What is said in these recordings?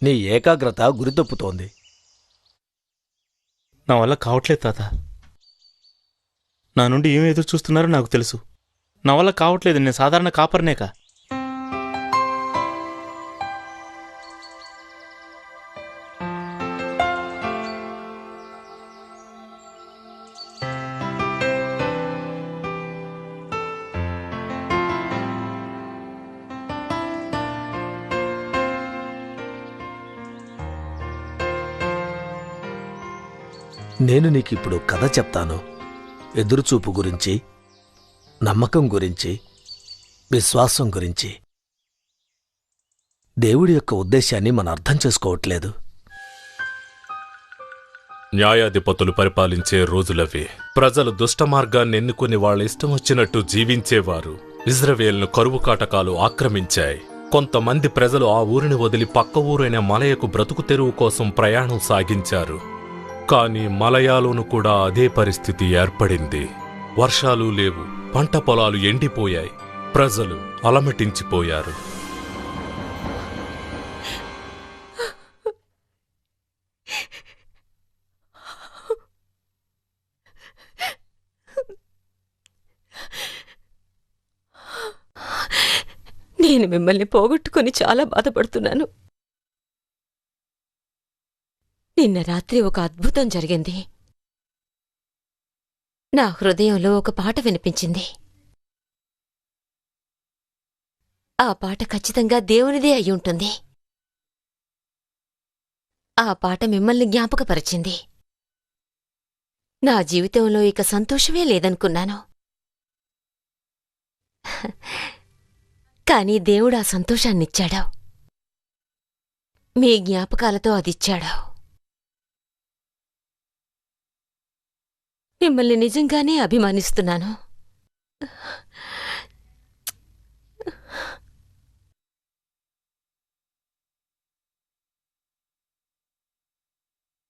నీ ఏకాగ్రత గురితప్పుతోంది. నా వల్ల కావట్లేదు తాత. నా నుండి ఏం ఎదురు చూస్తున్నారో నాకు తెలుసు. నా వల్ల కావట్లేదు. నేను సాధారణ కాపర్నేక. నేను నీకిప్పుడు కథ చెప్తాను. ఎదురుచూపు గురించి, నమ్మకం గురించి, విశ్వాసం గురించి. దేవుడి యొక్క ఉద్దేశాన్ని మనం అర్థం చేసుకోవట్లేదు. న్యాయాధిపతులు పరిపాలించే రోజులవి. ప్రజలు దుష్టమార్గాన్ని ఎన్నుకుని వాళ్ళ ఇష్టం వచ్చినట్టు జీవించేవారు. ఇజ్రాయేలును కరువు కాటకాలు ఆక్రమించాయి. కొంతమంది ప్రజలు ఆ ఊరిని వదిలి పక్క ఊరైన మలయకు బ్రతుకు తెరువు కోసం ప్రయాణం సాగించారు. కానీ మలయాలోను కూడా అదే పరిస్థితి ఏర్పడింది. వర్షాలు లేవు, పంట పొలాలు ఎండిపోయాయి, ప్రజలు అలమటించిపోయారు. నేను మిమ్మల్ని పోగొట్టుకుని చాలా బాధపడుతున్నాను. నిన్న రాత్రి ఒక అద్భుతం జరిగింది. నా హృదయంలో ఒక పాట వినిపించింది. ఆ పాట ఖచ్చితంగా దేవునిదే అయ్యుంటుంది. ఆ పాట మిమ్మల్ని జ్ఞాపకపరిచింది. నా జీవితంలో ఇక సంతోషమే లేదనుకున్నాను. కాని దేవుడు ఆ సంతోషాన్నిచ్చాడు. మీ జ్ఞాపకాలతో అదిచ్చాడు. మిమ్మల్ని నిజంగానే అభిమానిస్తున్నాను.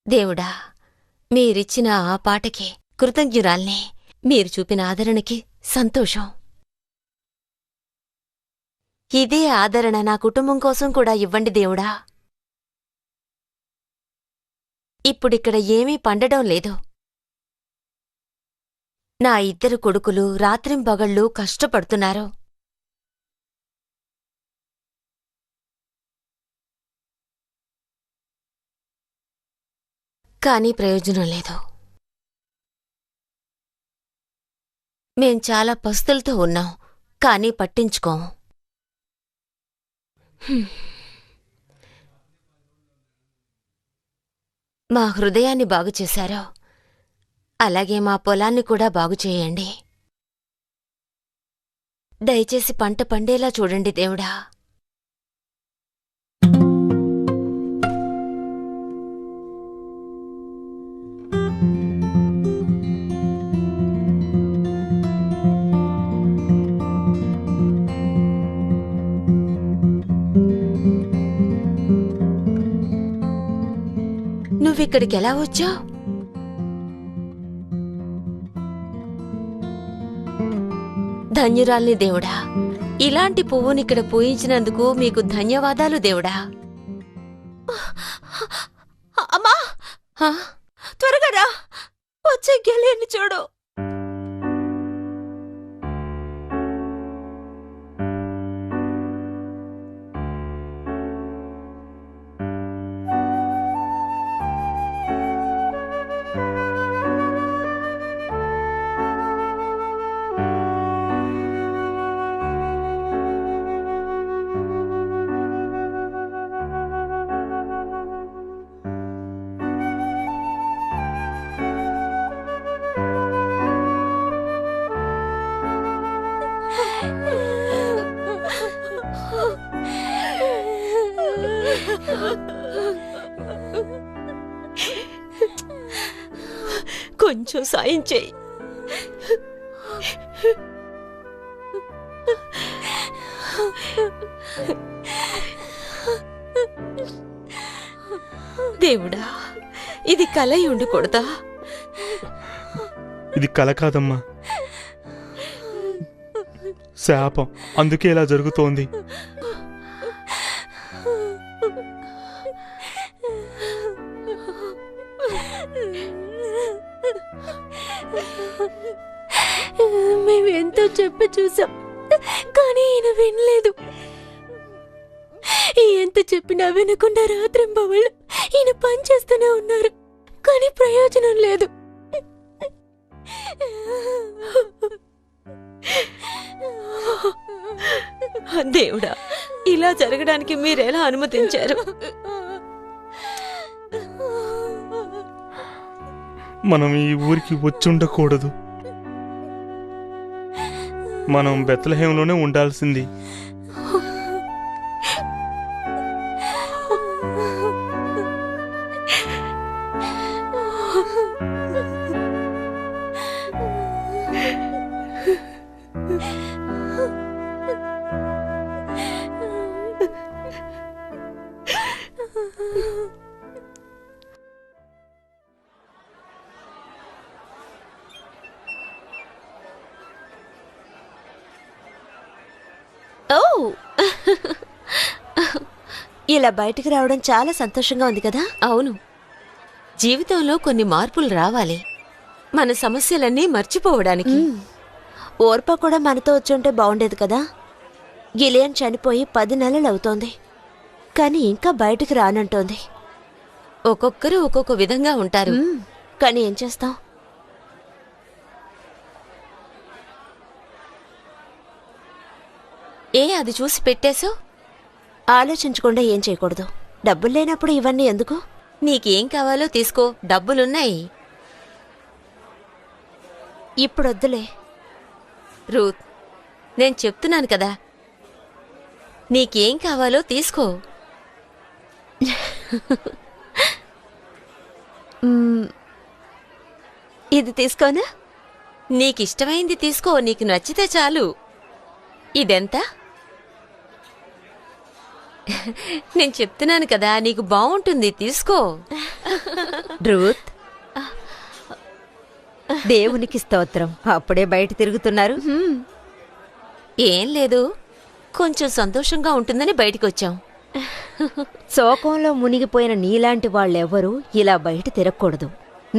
దేవుడా, మీరిచ్చిన ఆ పాటకి కృతజ్ఞురాల్ని. మీరు చూపిన ఆదరణకి సంతోషం. ఇదే ఆదరణ నా కుటుంబం కోసం కూడా ఇవ్వండి దేవుడా. ఇప్పుడిక్కడ ఏమీ పండడం లేదు. నా 2 కొడుకులు రాత్రింపగళ్ళు కష్టపడుతున్నారు. కానీ ప్రయోజనం లేదు. మేం చాలా పస్తులతో ఉన్నాం, కానీ పట్టించుకోము. మా హృదయాన్ని బాగుచేశారో అలాగే మా పొలాన్ని కూడా బాగుచేయండి. దయచేసి పంట పండేలా చూడండి దేవుడా. నువ్విక్కడికెలా వచ్చావు? ధన్యురాల్ని దేవుడా. ఇలాంటి పువ్వునిక్కడ పూయించినందుకు మీకు ధన్యవాదాలు దేవుడా. అమ్మా, త్వరగా రా, వచ్చే గెలియన్ని చూడు. కొంచెం సాయం చేయి. దేవుడా, ఇది కల ఉండకూడదా? ఇది కల కాదమ్మా, శాపం. అందుకే ఇలా జరుగుతోంది. మేమెంతో చెప్పి చూసాం, కానీ ఈయన వినలేదు. ఎంత చెప్పినా వినకుండా రాత్రింబవళ్ళు ఈయన పనిచేస్తూనే ఉన్నారు, కానీ ప్రయోజనం లేదు. దేవుడా, ఇలా జరగడానికి మీరెలా అనుమతించారు? మనం ఈ ఊరికి వచ్చుండకూడదు. మనం బెత్లెహేంలోనే ఉండాల్సింది. ఓ, ఇలా బయటికి రావడం చాలా సంతోషంగా ఉంది కదా? అవును, జీవితంలో కొన్ని మార్పులు రావాలి, మన సమస్యలన్నీ మర్చిపోవడానికి. ఓర్ప కూడా మనతో వచ్చుంటే బాగుండేది కదా. గిలియన్ చనిపోయి 10 నెలలు అవుతోంది, కానీ ఇంకా బయటికి రానంటోంది. ఒక్కొక్కరు ఒక్కొక్క విధంగా ఉంటారు. కానీ ఏం చేస్తాం? అది చూసి పెట్టేసో? ఆలోచించకుండా ఏం చేయకూడదు. డబ్బులు లేనప్పుడు ఇవన్నీ ఎందుకు? నీకేం కావాలో తీసుకో, డబ్బులున్నాయి. ఇప్పుడొద్దులే. రూత్, నేను చెప్తున్నాను కదా, నీకేం కావాలో తీసుకో. ఇది తీసుకోనా? నీకిష్టమైంది తీసుకో, నీకు నచ్చితే చాలు. ఇదెంత? నేను చెప్తున్నాను కదా, నీకు బాగుంటుంది, తీసుకో. రూత్, దేవునికి స్తోత్రం. అప్పుడే బయట తిరుగుతున్నారు. ఏం లేదు, కొంచెం సంతోషంగా ఉంటుందని బయటికొచ్చాం. శోకంలో మునిగిపోయిన నీలాంటి వాళ్ళెవ్వరూ ఇలా బయట తిరగకూడదు.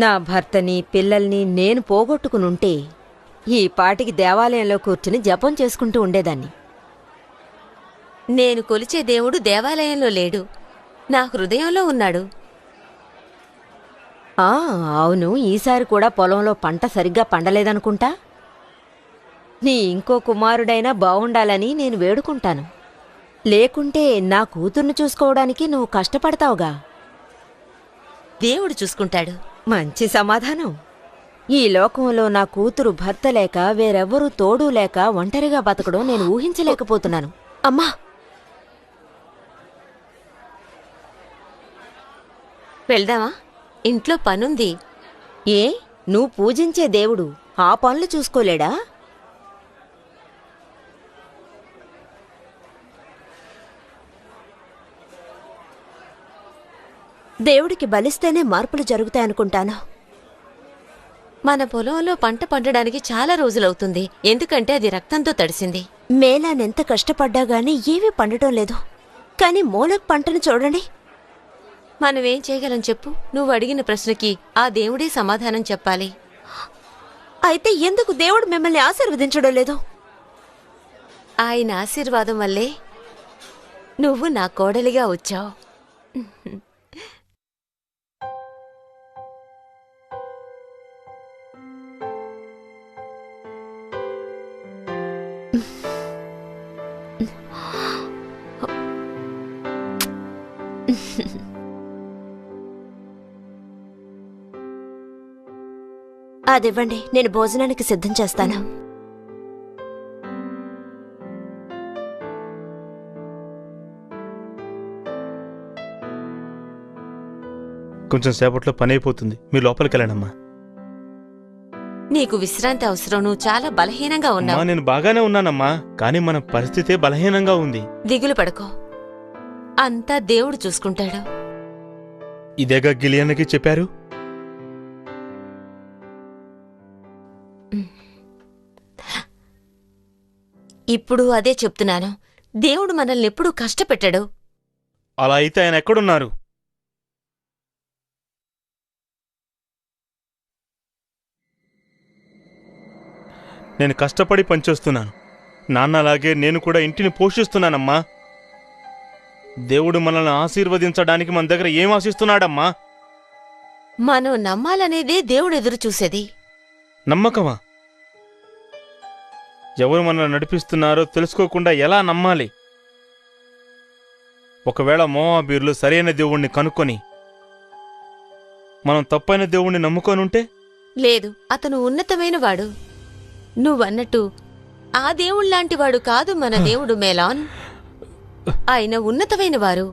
నా భర్తని, పిల్లల్ని నేను పోగొట్టుకునుంటే ఈ పాటికి దేవాలయంలో కూర్చుని జపం చేసుకుంటూ ఉండేదాన్ని. నేను కొలిచే దేవుడు దేవాలయంలో లేడు, నా హృదయంలో ఉన్నాడు. అవును, ఈసారి కూడా పొలంలో పంట సరిగ్గా పండలేదనుకుంటా. నీ ఇంకో కుమారుడైనా బావుండాలని నేను వేడుకుంటాను. లేకుంటే నా కూతుర్ను చూసుకోవడానికి నువ్వు కష్టపడతావుగా. దేవుడు చూసుకుంటాడు. మంచి సమాధానం. ఈ లోకంలో నా కూతురు భర్త లేక, వేరెవ్వరూ తోడు లేక ఒంటరిగా బతకడం నేను ఊహించలేకపోతున్నాను. అమ్మా, వెళ్దామా? ఇంట్లో పనుంది. ఏ, నువ్వు పూజించే దేవుడు ఆ పనులు చూసుకోలేడా? దేవుడికి బలిస్తేనే మార్పులు జరుగుతాయనుకుంటాను. మన పొలంలో పంట పండడానికి చాలా రోజులవుతుంది, ఎందుకంటే అది రక్తంతో తడిసింది. మేలానెంత కష్టపడ్డా గానీ ఏమీ పండటం లేదు. కానీ మూలక్ పంటను చూడండి. మనమేం చేయగలం చెప్పు? నువ్వు అడిగిన ప్రశ్నకి ఆ దేవుడే సమాధానం చెప్పాలి. అయితే ఎందుకు దేవుడు మిమ్మల్ని ఆశీర్వదించడం లేదు? ఆయన ఆశీర్వాదం వల్లే నువ్వు నా కోడలిగా వచ్చావు. అదివ్వండి, నేను భోజనానికి సిద్ధం చేస్తాను. కొంచెం సేపట్లో పని అయిపోతుంది, మీరు లోపలికి వెళ్ళండమ్మా. నీకు విశ్రాంతి అవసరం. నువ్వు చాలా బలహీనంగా అమ్మా, ఉన్నావు. నేను బాగానే ఉన్నానమ్మా, కానీ మన పరిస్థితే బలహీనంగా ఉంది. దిగులు పడకో, అంతా దేవుడు చూసుకుంటాడు. ఇదేగా గిలియన్కి చెప్పారు. ఇప్పుడు అదే చెప్తున్నాను. దేవుడు మనల్ని ఎప్పుడూ కష్టపెట్టాడు. అలా అయితే ఆయన ఎక్కడున్నారు? నేను కష్టపడి పనిచేస్తున్నాను. నాన్న అలాగే నేను కూడా ఇంటిని పోషిస్తున్నానమ్మా. దేవుడు మనల్ని ఆశీర్వదించడానికి మన దగ్గర ఏం ఆశిస్తున్నాడమ్మా? మనం నమ్మాలనేదే దేవుడు ఎదురు చూసేది. నమ్మకమా? ఎవరు మనల్ని నడిపిస్తున్నారో తెలుసుకోకుండా ఎలా నమ్మాలి? ఒకవేళ మోవాబీరులు సరైన దేవుణ్ణి కనుక్కొని మనం తప్పైన దేవుణ్ణి నమ్ముకొనుంటే? లేదు, అతను ఉన్నతమైన వాడు. నువ్వన్నట్టు ఆ దేవుళ్లాంటి వాడు కాదు మన దేవుడు మేలాన్. ఆయన ఉన్నతమైన వారు.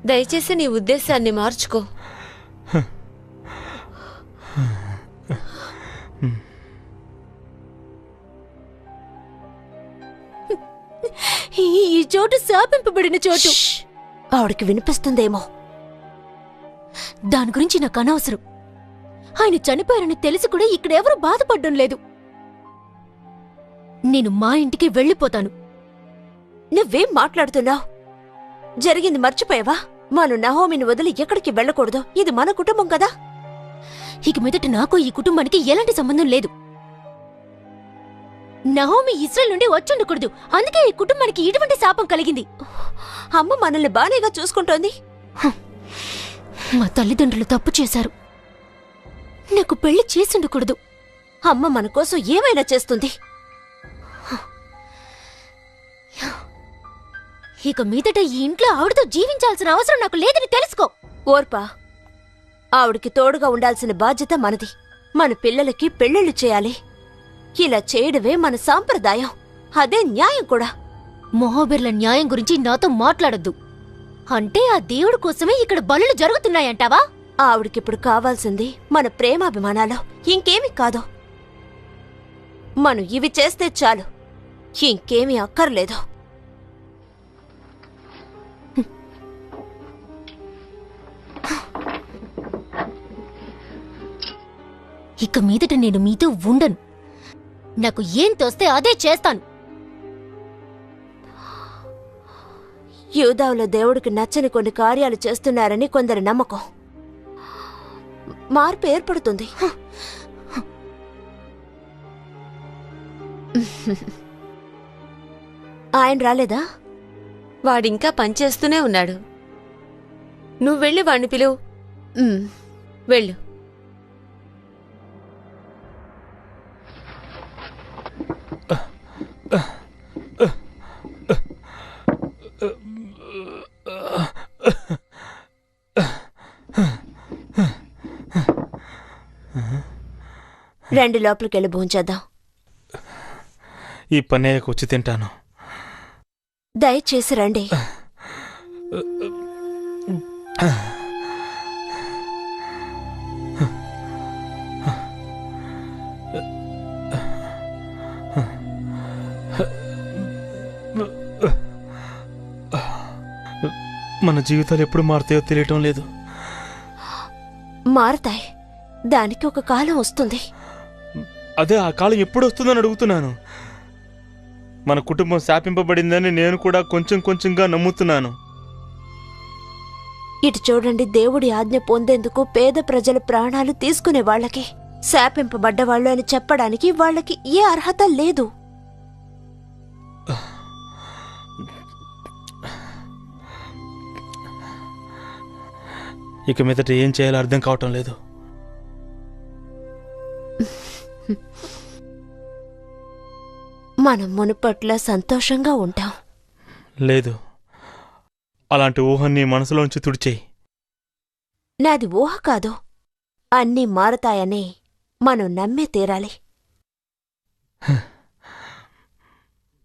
దయచేసి నీ ఉద్దేశాన్ని మార్చుకో. ఈ చోటు శాపింపబడిన చోటు. ఆవిడికి వినిపిస్తుందేమో. దాని గురించి నాకు అనవసరం. ఆయన చనిపోయారని తెలిసి కూడా ఇక్కడెవరూ బాధపడ్డం లేదు. నేను మా ఇంటికి వెళ్ళిపోతాను. నువ్వేం మాట్లాడుతున్నావు? జరిగింది మర్చిపోయావా? మనం నహోమిని వదిలి ఎక్కడికి వెళ్ళకూడదు. ఇది మన కుటుంబం కదా. ఇక మీదట నాకు ఈ కుటుంబానికి ఎలాంటి సంబంధం లేదు. నహోమి ఇశ్రాయేల్ నుండి వచ్చుండకూడదు. అందుకే ఈ కుటుంబానికి ఇటువంటి శాపం కలిగింది. అమ్మ మనల్ని బానేగా చూసుకుంటోంది. మా తల్లిదండ్రులు తప్పు చేశారు. నాకు పెళ్లి చేసుండకూడదు. అమ్మ మన కోసం ఏమైనా చేస్తుంది. ఇక మీదట ఈ ఇంట్లో ఆవిడతో జీవించాల్సిన అవసరం నాకు లేదని తెలుసుకో. ఓర్పా, ఆవిడికి తోడుగా ఉండాల్సిన బాధ్యత మనది. మన పిల్లలకి పెళ్లిళ్లు చేయాలి. ఇలా చేయడమే మన సాంప్రదాయం. అదే న్యాయం కూడా. మొహబెర్ల న్యాయం గురించి నాతో మాట్లాడొద్దు. అంటే ఆ దేవుడి కోసమే ఇక్కడ బలులు జరుగుతున్నాయంటావా? ఆవిడకిప్పుడు కావాల్సింది మన ప్రేమాభిమానాలు, ఇంకేమీ కాదు. మనం ఇవి చేస్తే చాలు, ఇంకేమీ అక్కర్లేదు. ఇక మీదట నేను మీతో ఉండను. నాకు ఏం తోస్తే అదే చేస్తాను. యూదావులో దేవుడికి నచ్చని కొన్ని కార్యాలు చేస్తున్నారని కొందరి నమ్మకం. మార్పు ఏర్పడుతుంది. ఆయన రాలేదా? వాడింకా పనిచేస్తూనే ఉన్నాడు. నువ్వు వెళ్ళి వాణ్ణి పిలువు. వెళ్ళు. రండి, లోపలికెళ్ళి భోంచేద్దాం. ఈ పన్నయ్యకు వచ్చి తింటాను. దయచేసి రండి. మన జీవితాలు ఎప్పుడు మారుతాయో తెలియటం లేదు. మారతాయి. దానికి ఒక కాలం వస్తుంది. అదే ఆ కాలం ఎప్పుడు వస్తుందని అడుగుతున్నాను. మన కుటుంబం శాపింపబడిందని నేను కూడా కొంచెం కొంచెంగా నమ్ముతున్నాను. ఇటు చూడండి, దేవుడి ఆజ్ఞ పొందేందుకు పేద ప్రజల ప్రాణాలు తీసుకునే వాళ్ళకి శాపింపబడ్డవాళ్ళు అని చెప్పడానికి వాళ్ళకి ఏ అర్హత లేదు. ఇక మీదట ఏం చేయాలో అర్థం కావటం లేదు. మనం మునుపట్ల సంతోషంగా ఉంటాం. లేదు, అలాంటి ఊహని మనసులోంచి తుడిచేయి. నాది ఊహ కాదు. అన్నీ మారతాయని మనం నమ్మే తీరాలి.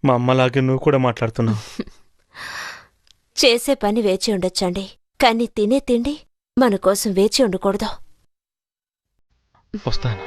మా అమ్మలాగే నువ్వు కూడా మాట్లాడుతున్నావు. చేసే పని వేచి ఉండొచ్చండి, కానీ తినే తిండి మన కోసం వేచి ఉండకూడదు. వస్తాను.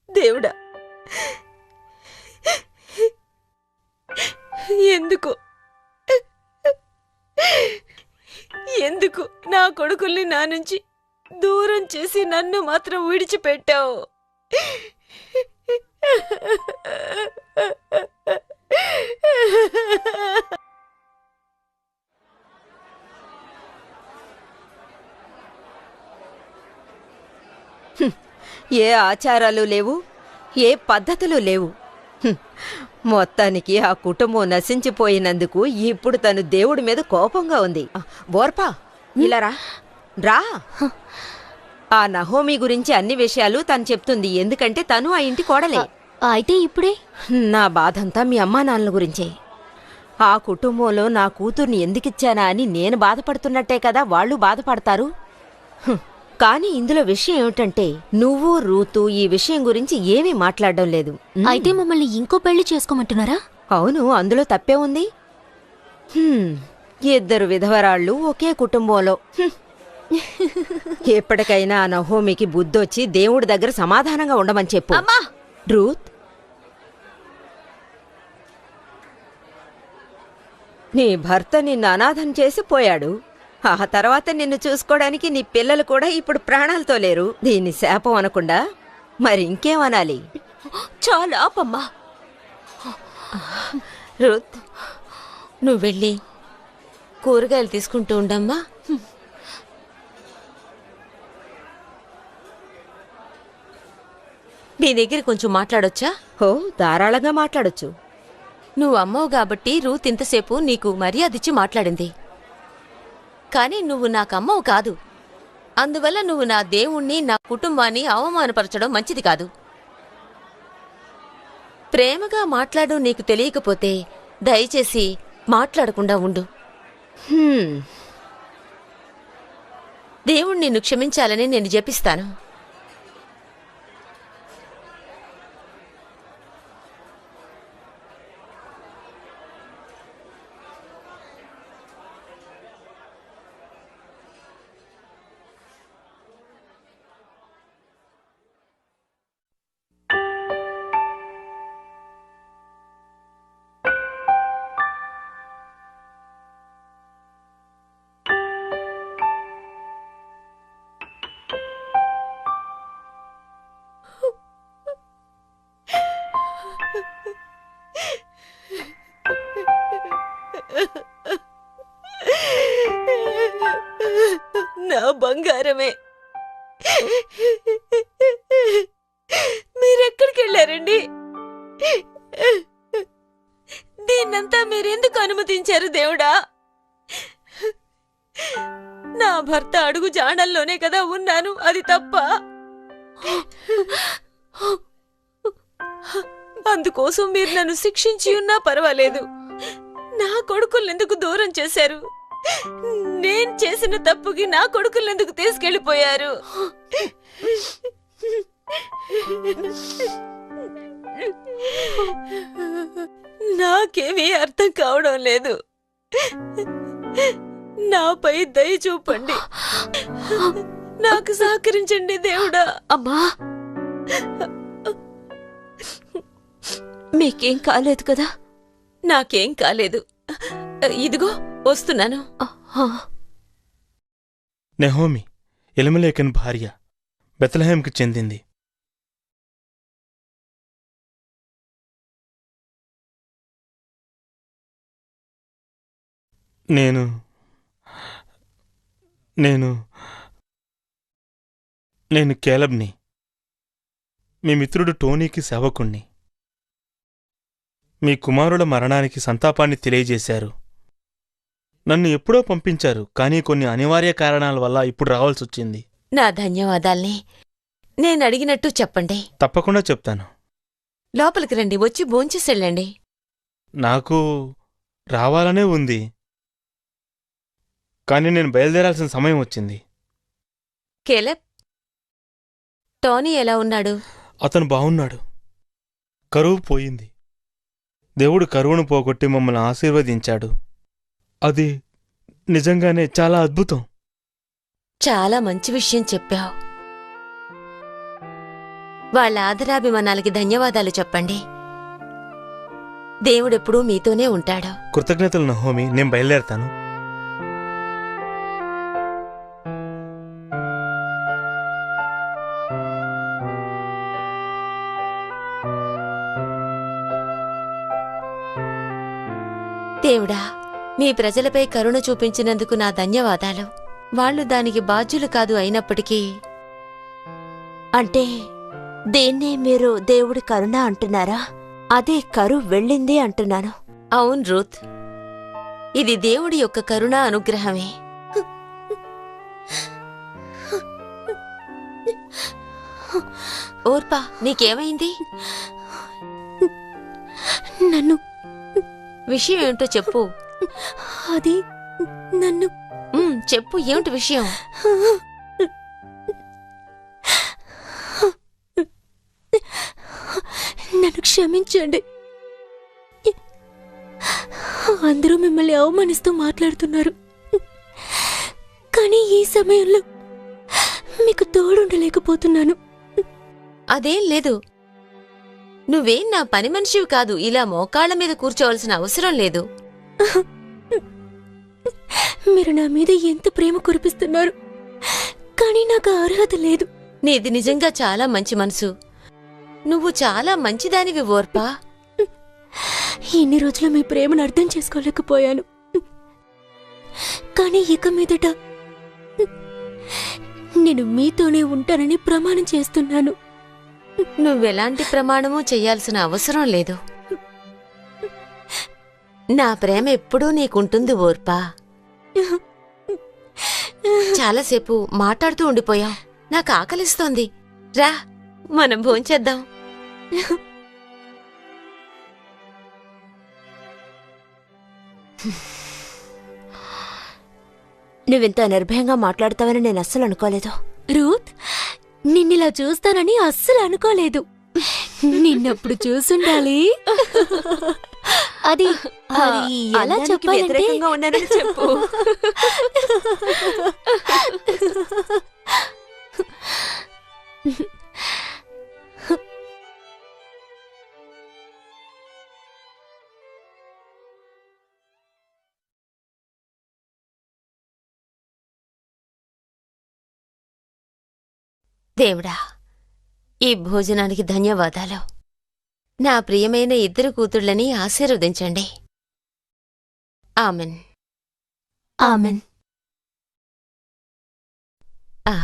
దేవుడా, ఎందుకు ఎందుకు నా కొడుకుల్ని నా నుంచి దూరం చేసి నన్ను మాత్రం విడిచిపెట్టావు? ఏ ఆచారాలు లేవు, ఏ పద్ధతులు లేవు. హ్మ్. మొత్తానికి ఆ కుటుంబం నశించిపోయినందుకు ఇప్పుడు తను దేవుడి మీద కోపంగా ఉంది. ఓర్పా, ఇలా రా రా. ఆ నహోమి గురించి అన్ని విషయాలు తను చెప్తుంది, ఎందుకంటే తను ఆ ఇంటి కోడలే. అయితే ఇప్పుడే నా బాధంతా మీ అమ్మా నాన్నల గురించే. ఆ కుటుంబంలో నా కూతుర్ని ఎందుకిచ్చానా అని నేను బాధపడుతున్నట్టే కదా వాళ్ళు బాధపడతారు. హ్మ్. కానీ ఇందులో విషయం ఏమిటంటే నువ్వు రూతు ఈ విషయం గురించి ఏమీ మాట్లాడడం లేదు. అయితే మమ్మల్ని ఇంకో పెళ్లి చేసుకోమంటున్నారా? అవును, అందులో తప్పే ఉంది. ఇద్దరు విధవరాళ్ళు ఒకే కుటుంబంలో. ఎప్పటికైనా ఆ నహోమికి బుద్ధొచ్చి దేవుడి దగ్గర సమాధానంగా ఉండమని చెప్పు. అమ్మా! రూత్, నీ భర్త నిన్ను అనాథం చేసి పోయాడు. ఆ తర్వాత నిన్ను చూసుకోవడానికి నీ పిల్లలు కూడా ఇప్పుడు ప్రాణాలతో లేరు. దీన్ని శాపం అనకుండా మరి ఇంకేమనాలి? చాలా ఆపమ్మా. రూత్, నువ్వు వెళ్ళి కూరగాయలు తీసుకుంటూ ఉండమ్మా. నీ దగ్గర కొంచెం మాట్లాడొచ్చా? ఓ, ధారాళంగా మాట్లాడొచ్చు. నువ్వు అమ్మవు కాబట్టి రూత్ ఇంతసేపు నీకు మర్యాదిచ్చి మాట్లాడింది. కానీ నువ్వు నాకమ్మవు కాదు. అందువల్ల నువ్వు నా దేవుణ్ణి, నా కుటుంబాన్ని అవమానపరచడం మంచిది కాదు. ప్రేమగా మాట్లాడు నీకు తెలియకపోతే దయచేసి మాట్లాడకుండా ఉండు. దేవుణ్ణి నిన్ను క్షమించాలని నేను జపిస్తాను. నా బంగారమే, మీరెక్కడికి వెళ్ళారండి? దీన్నంతా మీరెందుకు అనుమతించారు దేవుడా? నా భర్త అడుగు జాడల్లోనే కదా ఉన్నాను, అది తప్ప? అందుకోసం మీరు నన్ను శిక్షించి ఉన్నా పర్వాలేదు. నా కొడుకులెందుకు దూరం చేశారు? నేను చేసిన తప్పుకి నా కొడుకులెందుకు తీసుకెళ్లిపోయారు? నాకేమీ అర్థం కావడం లేదు. నాపై దయ చూపండి, నాకు సహకరించండి దేవుడా. అమ్మా, మీకేం కాలేదు కదా? నాకేం కాలేదు. ఇదిగో వస్తున్నాను. నెహోమి ఎలిమెలెకుని భార్య, బెత్లెహేంకి చెందింది. నేను నేను నేను కేలబ్ని, మీ మిత్రుడు టోనీకి సేవకుణ్ణి. మీ కుమారుల మరణానికి సంతాపాన్ని తెలియజేశారు. నన్ను ఎప్పుడో పంపించారు, కానీ కొన్ని అనివార్య కారణాల వల్ల ఇప్పుడు రావాల్సొచ్చింది. నా ధన్యవాదాల్ని. నేనడిగినట్టు చెప్పండి. తప్పకుండా చెప్తాను. లోపలికి రండి, వచ్చి భోంచేసెళ్ళండి. నాకు రావాలనే ఉంది, కానీ నేను బయలుదేరాల్సిన సమయం వచ్చింది. కేలబ్, టోనీ ఎలా ఉన్నాడు? అతను బావున్నాడు. కరువు పోయింది. దేవుడు కరువును పోగొట్టి మమ్మల్ని ఆశీర్వదించాడు. అది నిజంగానే చాలా అద్భుతం. చాలా మంచి విషయం చెప్పావు. వాళ్ళ ఆదరాభిమానాలకి ధన్యవాదాలు చెప్పండి. దేవుడెప్పుడూ మీతోనే ఉంటాడు. కృతజ్ఞతలు నహోమి, నేను బయలుదేరతాను. దేవుడా, మీ ప్రజలపై కరుణ చూపించినందుకు నా ధన్యవాదాలు. వాళ్ళు దానికి బాధ్యులు కాదు అయినప్పటికీ. అంటే దీన్నే మీరు దేవుడి కరుణ అంటున్నారా? అదే కరువు వెళ్ళింది అంటున్నాను. అవును రూత్, ఇది దేవుడి యొక్క కరుణా అనుగ్రహమే. ఓర్పా, నీకేమైంది? నన్ను విషయం ఏమిటో చెప్పు. అది నన్ను చెప్పు, ఏమిటి విషయం? నన్ను క్షమించండి. అందరూ మిమ్మల్ని అవమానిస్తూ మాట్లాడుతున్నారు, కానీ ఈ సమయంలో మీకు తోడుండలేకపోతున్నాను. అదేం లేదు. నువ్వేం నా పని మనిషివి కాదు. ఇలా మోకాళ్ల మీద కూర్చోవలసిన అవసరం లేదు. మీరు నా మీద ఎంత ప్రేమ కురిపిస్తున్నారు, కానీ నాకు అర్హత లేదు. నీది నిజంగా చాలా మంచి మనసు. నువ్వు చాలా మంచిదానివి ఓర్పా. ఇన్ని రోజులు మీ ప్రేమను అర్థం చేసుకోలేకపోయాను, కానీ ఇక మీదట నేను మీతోనే ఉంటానని ప్రమాణం చేస్తున్నాను. నువ్వెలాంటి ప్రమాణమూ చెయ్యాల్సిన అవసరం లేదు. నా ప్రేమ ఎప్పుడూ నీకుంటుంది ఓర్పా. చాలాసేపు మాట్లాడుతూ ఉండిపోయాం. నాకు ఆకలిస్తోంది. రా, మనం భోంచేద్దాం. నువ్వింత నిర్భయంగా మాట్లాడతావని నేను అస్సలు అనుకోలేదు. రూత్, నిన్నిలా చూస్తానని అస్సలు అనుకోలేదు. నిన్నప్పుడు చూసుండాలి. అది ఎలా చెప్పాలంటే ఉన్నానని చెప్పు. దేవుడా, ఈ భోజనానికి ధన్యవాదాలు. నా ప్రియమైన ఇద్దరు కూతుళ్ళని ఆశీర్వదించండి. ఆమెన్. ఆమెన్. ఆ.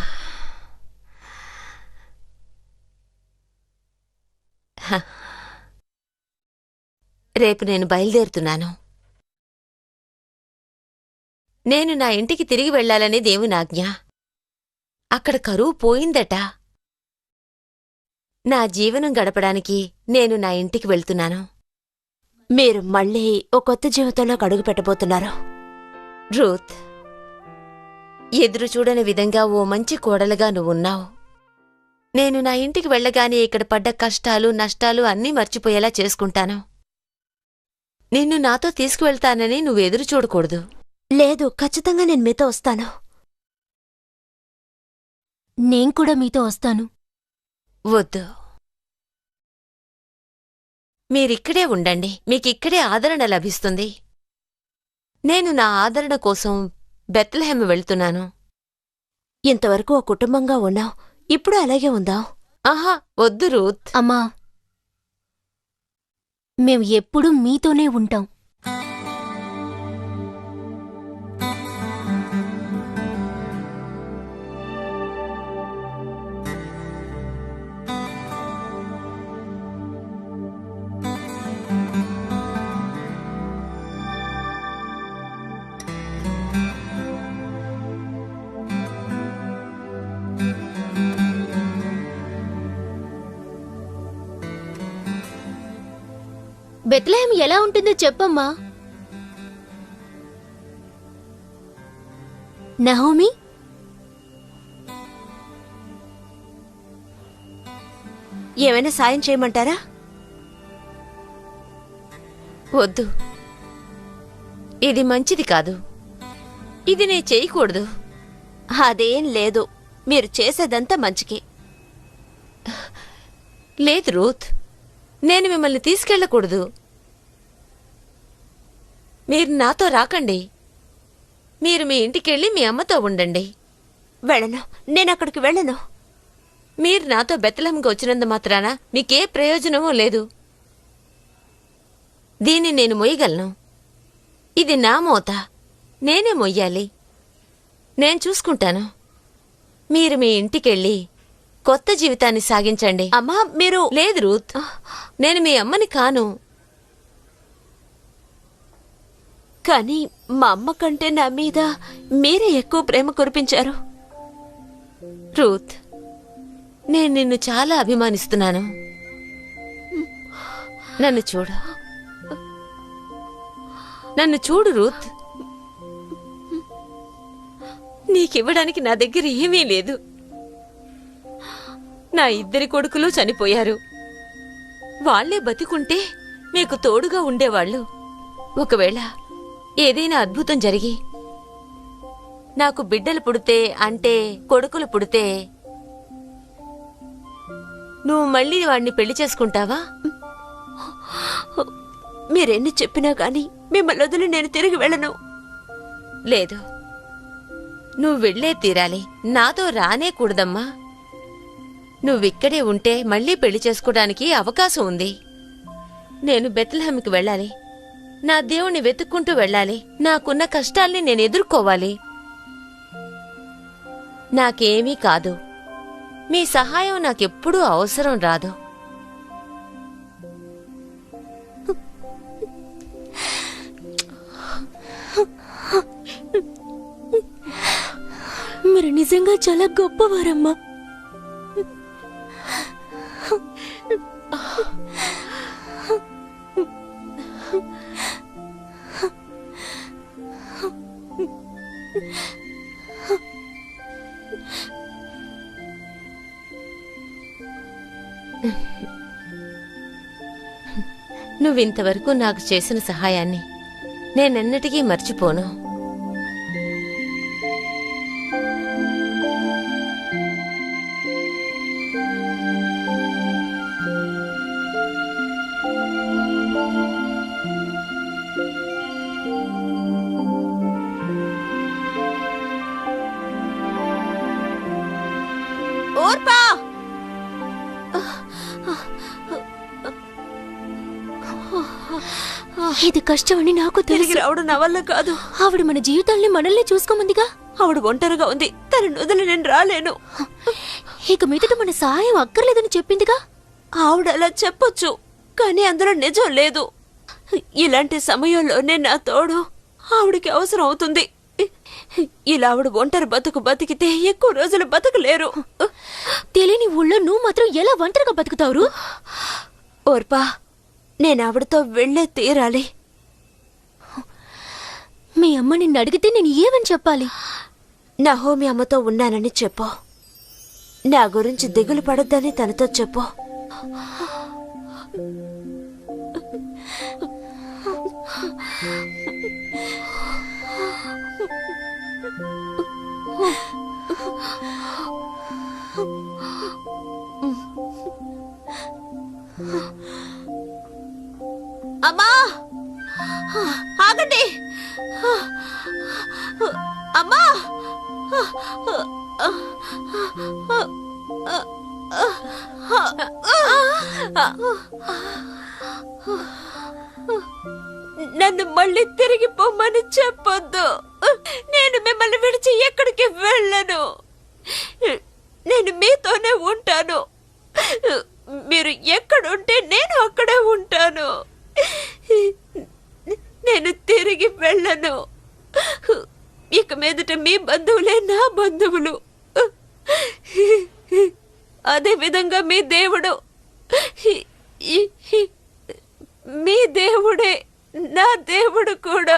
హ. రేపు నేను బయలుదేరుతున్నాను. నేను నా ఇంటికి తిరిగి వెళ్లాలని దేవునాజ్ఞ. అక్కడ కరువు పోయిందట. నా జీవనం గడపడానికి నేను నా ఇంటికి వెళ్తున్నాను. మీరు మళ్ళీ ఓ కొత్త జీవితంలోకి అడుగు పెట్టబోతున్నారు. రూత్, ఎదురు చూడని విధంగా ఓ మంచి కోడలుగా నువ్వున్నావు. నేను నా ఇంటికి వెళ్ళగానే ఇక్కడ పడ్డ కష్టాలు నష్టాలు అన్నీ మర్చిపోయేలా చేసుకుంటాను. నిన్ను నాతో తీసుకువెళ్తానని నువ్వెదురు చూడకూడదు. లేదు, ఖచ్చితంగా నేను మీతో వస్తాను. నేను కూడా మీతో వస్తాను. వద్దు, మీరిక్కడే ఉండండి. మీకిక్కడే ఆదరణ లభిస్తుంది. నేను నా ఆదరణ కోసం బెత్లెహెమ్ వెళ్తున్నాను. ఇంతవరకు ఓ కుటుంబంగా ఉన్నాం, ఇప్పుడు అలాగే ఉందాం. ఆహా, వద్దు రూత్. అమ్మా, మేం ఎప్పుడూ మీతోనే ఉంటాం. బెత్లెహేమ్ ఎలా ఉంటుందో చెప్పమ్మా. నహోమి, ఏమైనా సాయం చేయమంటారా? వద్దు, ఇది మంచిది కాదు. ఇది నే చేయకూడదు. అదేం లేదు, మీరు చేసేదంతా మంచికే. లేదు రూత్, నేను మిమ్మల్ని తీసుకెళ్ళకూడదు. మీరు నాతో రాకండి. మీరు మీ ఇంటికెళ్ళి మీ అమ్మతో ఉండండి. వెళ్ళను, నేనక్కడికి వెళ్ళను. మీరు నాతో బెత్లెహేమ్కి వచ్చినందు మాత్రాన మీకే ప్రయోజనమూ లేదు. దీన్ని నేను మొయ్యగలను. ఇది నా మోత, నేనే మొయ్యాలి. నేను చూసుకుంటాను. మీరు మీ ఇంటికెళ్ళి కొత్త జీవితాన్ని సాగించండి. అమ్మా మీరు లేదు రూత్, నేను మీ అమ్మని కాను. కానీ మా అమ్మ కంటే నా మీద మీరే ఎక్కువ ప్రేమ కురిపించారు. రూత్, నేను నిన్ను చాలా అభిమానిస్తున్నాను. నన్ను చూడు, నన్ను చూడు రూత్. నీకివ్వడానికి నా దగ్గర ఏమీ లేదు. నా 2 కొడుకులు చనిపోయారు. వాళ్లే బతికుంటే మీకు తోడుగా ఉండేవాళ్ళు. ఒకవేళ ఏదైనా అద్భుతం జరిగి నాకు బిడ్డలు పుడితే, అంటే కొడుకులు పుడితే, నువ్వు మళ్ళీ వాడిని పెళ్లి చేసుకుంటావా? మీరెన్ని చెప్పినా గాని మిమ్మల్ని వదిలి నేను తిరిగి వెళ్ళను. లేదు, నువ్వు వెళ్ళే తీరాలి. నాతో రానే కూడదమ్మా. నువ్విక్కడే ఉంటే మళ్ళీ పెళ్లి చేసుకోవడానికి అవకాశం ఉంది. నేను బెత్లెహేముకి వెళ్ళాలి. నా దేవుణ్ణి వెతుక్కుంటూ వెళ్ళాలి. నాకున్న కష్టాల్ని నేను ఎదుర్కోవాలి. నాకేమీ కాదు. మీ సహాయం నాకెప్పుడూ అవసరం రాదు. మీరు నిజంగా చాలా గొప్పవారమ్మా. నువ్వింతవరకు నాకు చేసిన సహాయాన్ని నేనెన్నటికీ మర్చిపోను. ఓర్పా, ఇది కష్టమని నాకు తిరిగి రావడం నా వల్ల కాదు. ఆవిడ మన జీవితాల్ని మనల్ని చూసుకోమందిగా. ఆవిడ ఒంటరిగా ఉంది. తన వదిలి నేను రాలేను. ఇక మీదట మన సహాయం అక్కర్లేదని చెప్పిందిగా. ఆవిడ అలా చెప్పొచ్చు, కానీ అందులో నిజం లేదు. ఇలాంటి సమయంలోనే నా తోడు ఆవిడికి అవసరం అవుతుంది. ఇలా ఆవిడ ఒంటరి బతుకు బతికితే ఎక్కువ రోజులు బతకలేరు. తెలియని ఊళ్ళో నువ్వు మాత్రం ఎలా ఒంటరిగా బతుకుతావు? ఓర్పా, నేను ఆవిడతో వెళ్ళే తీరాలి. మీ అమ్మ నిన్ను అడిగితే నేను ఏమని చెప్పాలి? నహోమి అమ్మతో ఉన్నానని చెప్పు. నా గురించి దిగులు పడొద్దని తనతో చెప్పు. అమ్మా, ఆగండి. అమ్మా, నన్ను మళ్ళీ తిరిగి పొమ్మని చెప్పొద్దు. నేను మిమ్మల్ని విడిచి ఎక్కడికి వెళ్ళను. నేను మీతోనే ఉంటాను. మీరు ఎక్కడుంటే నేను అక్కడే ఉంటాను. నేను తిరిగి వెళ్ళను. ఇక మీదట మీ బంధువులే నా బంధువులు. అదే విధంగా మీ దేవుడు, మీ దేవుడే నా దేవుడు కూడా.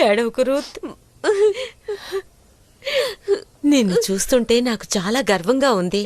ఏడవకు రూత్. నిన్ను చూస్తుంటే నాకు చాలా గర్వంగా ఉంది.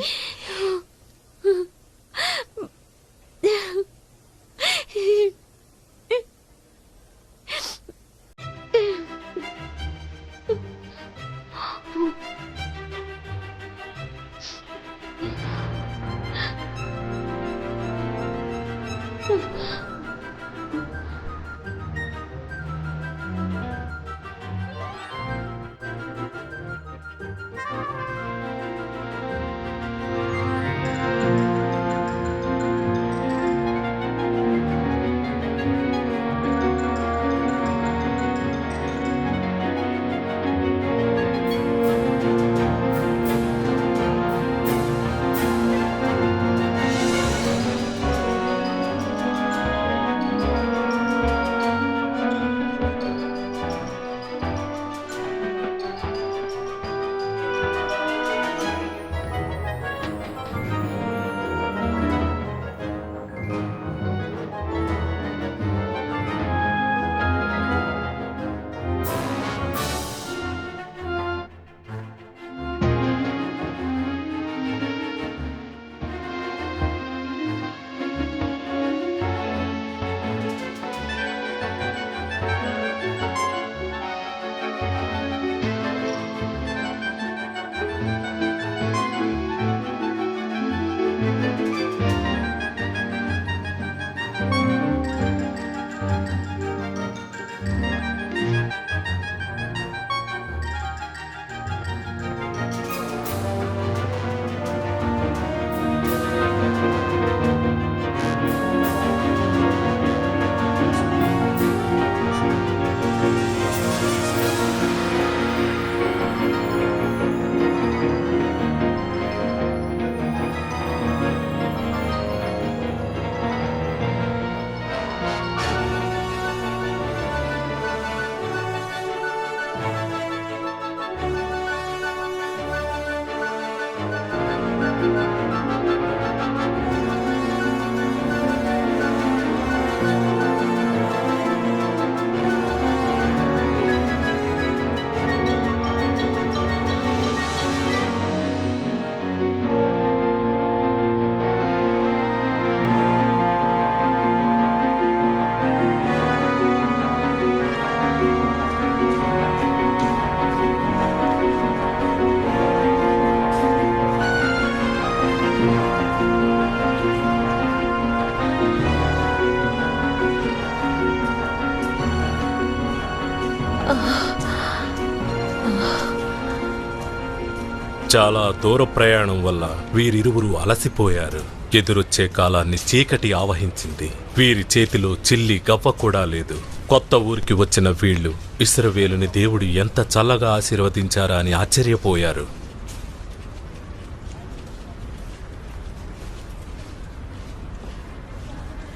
చాలా దూర ప్రయాణం వల్ల వీరిరువురు అలసిపోయారు. ఎదురొచ్చే కాలాన్ని చీకటి ఆవహించింది. వీరి చేతిలో చిల్లి గవ్వ కూడా లేదు. కొత్త ఊరికి వచ్చిన వీళ్లు ఇశ్రాయేలుని దేవుడు ఎంత చల్లగా ఆశీర్వదించారా అని ఆశ్చర్యపోయారు.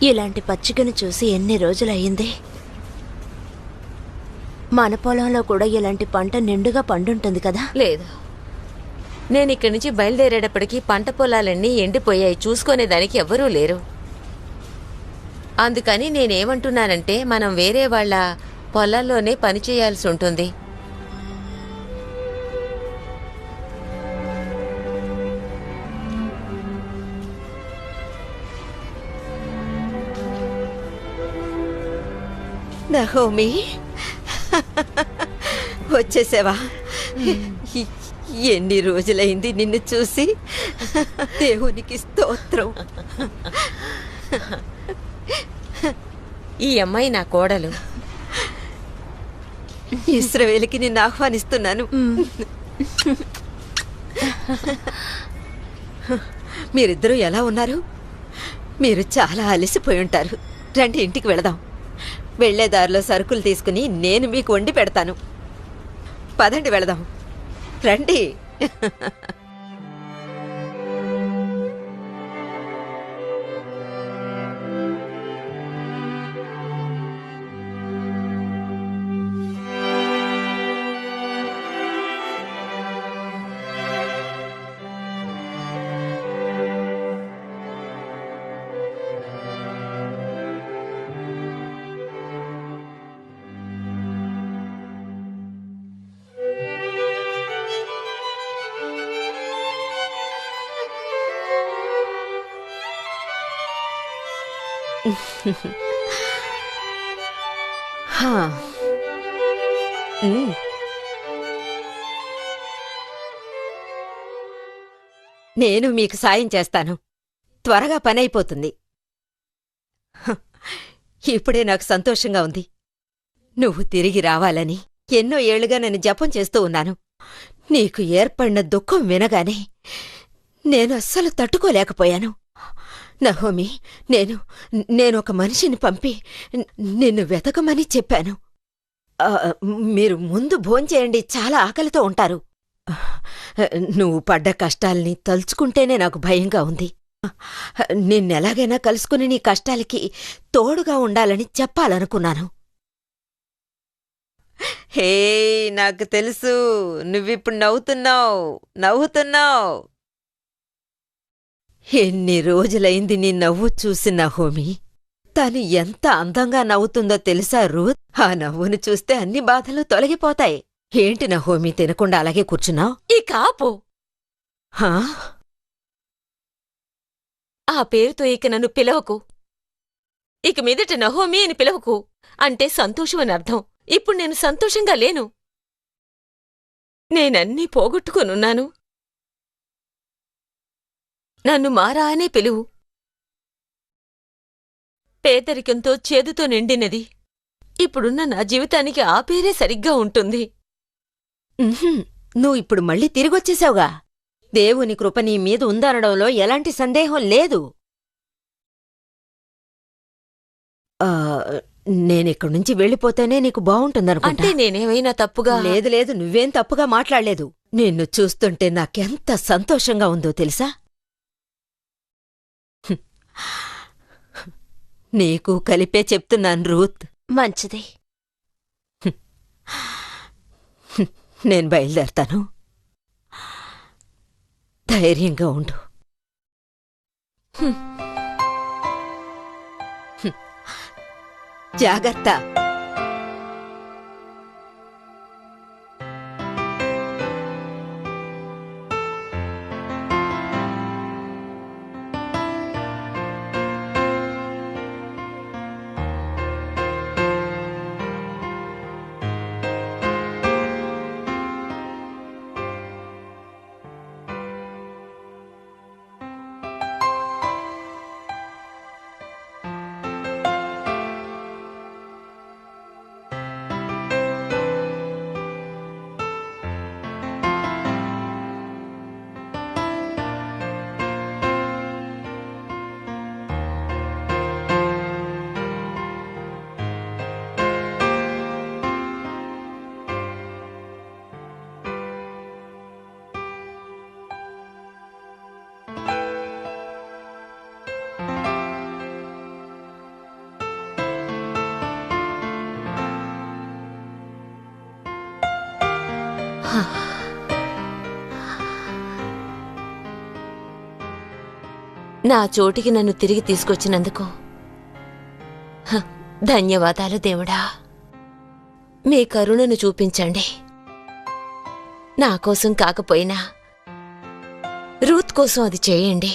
ఇలాంటి పచ్చికను చూసి ఎన్ని రోజులయ్యింది. మన పొలంలో కూడా ఇలాంటి పంట నిండుగా పండుంటుంది కదా. లేదు, నేను ఇక్కడి నుంచి బయలుదేరేటప్పటికి పంట పొలాలన్నీ ఎండిపోయాయి. చూసుకునేదానికి ఎవ్వరూ లేరు. అందుకని నేనేమంటున్నానంటే మనం వేరే వాళ్ళ పొలాల్లోనే పని చేయాల్సి ఉంటుంది. నహోమి, వచ్చేసావా? ఎన్ని రోజులైంది నిన్ను చూసి. దేవునికి స్తోత్రం. ఈ అమ్మాయి నా కోడలు. ఇశ్రాయేలుకి నిన్ను ఆహ్వానిస్తున్నాను. మీరిద్దరూ ఎలా ఉన్నారు? మీరు చాలా అలసిపోయి ఉంటారు. రండి, ఇంటికి వెళదాం. వెళ్లేదారిలో సరుకులు తీసుకుని నేను మీకు వండి పెడతాను. పదండి, వెళదాం. రండి. హా. నేను మీకు సాయం చేస్తాను. త్వరగా పని అయిపోతుంది. ఇప్పుడే నాకు సంతోషంగా ఉంది. నువ్వు తిరిగి రావాలని ఎన్నో ఏళ్లుగా నేను జపం చేస్తూ ఉన్నాను. నీకు ఏర్పడిన దుఃఖం వినగానే నేను అస్సలు తట్టుకోలేకపోయాను. నహోమి, నేనొక మనిషిని పంపి నిన్ను వెతకమని చెప్పాను. మీరు ముందు భోంచేయండి, చాలా ఆకలితో ఉంటారు. నువ్వు పడ్డ కష్టాల్ని తలుచుకుంటేనే నాకు భయంగా ఉంది. నిన్నెలాగైనా కలుసుకుని నీ కష్టాలకి తోడుగా ఉండాలని చెప్పాలనుకున్నాను. హే, నాకు తెలుసు నువ్విప్పుడు నవ్వుతున్నావు. ఎన్ని రోజులైంది నీ నవ్వు చూసి నహోమి. తను ఎంత అందంగా నవ్వుతుందో తెలుసా రూత్? ఆ నవ్వును చూస్తే అన్ని బాధలు తొలగిపోతాయి. ఏంటి నహోమి, తినకుండా అలాగే కూర్చున్నావు? ఈ కాపు ఆ పేరుతో ఇక నన్ను పిలవకు. ఇక మీదట నహోమి అని పిలవకు. అంటే సంతోషం అని అర్థం. ఇప్పుడు నేను సంతోషంగా లేను. నేనన్నీ పోగొట్టుకొనున్నాను. నన్ను మారా అనే పిలువు. పేదరికంతో చేదుతో నిండినది. ఇప్పుడున్న నా జీవితానికి ఆ పేరే సరిగ్గా ఉంటుంది. నువ్వు ఇప్పుడు మళ్ళీ తిరిగొచ్చేశావుగా. దేవుని కృప నీ మీద ఉందనడంలో ఎలాంటి సందేహం లేదు. నేనిక్కడి నుంచి వెళ్ళిపోతేనే నీకు బావుంటుందనుకుంటా. అంటే నేనేమైనా తప్పుగా? లేదు, నువ్వేం తప్పుగా మాట్లాడలేదు. నిన్ను చూస్తుంటే నాకెంత సంతోషంగా ఉందో తెలుసా? నీకు కలిపే చెప్తున్నాను రూత్. మంచిది. నేను బయలుదేరతాను. ధైర్యంగా ఉండు. జాగ్రత్త. నా చోటికి నన్ను తిరిగి తీసుకొచ్చినందుకు ధన్యవాదాలు దేవుడా. మీ కరుణను చూపించండి. నా కోసం కాకపోయినా రూత్ కోసం అది చేయండి.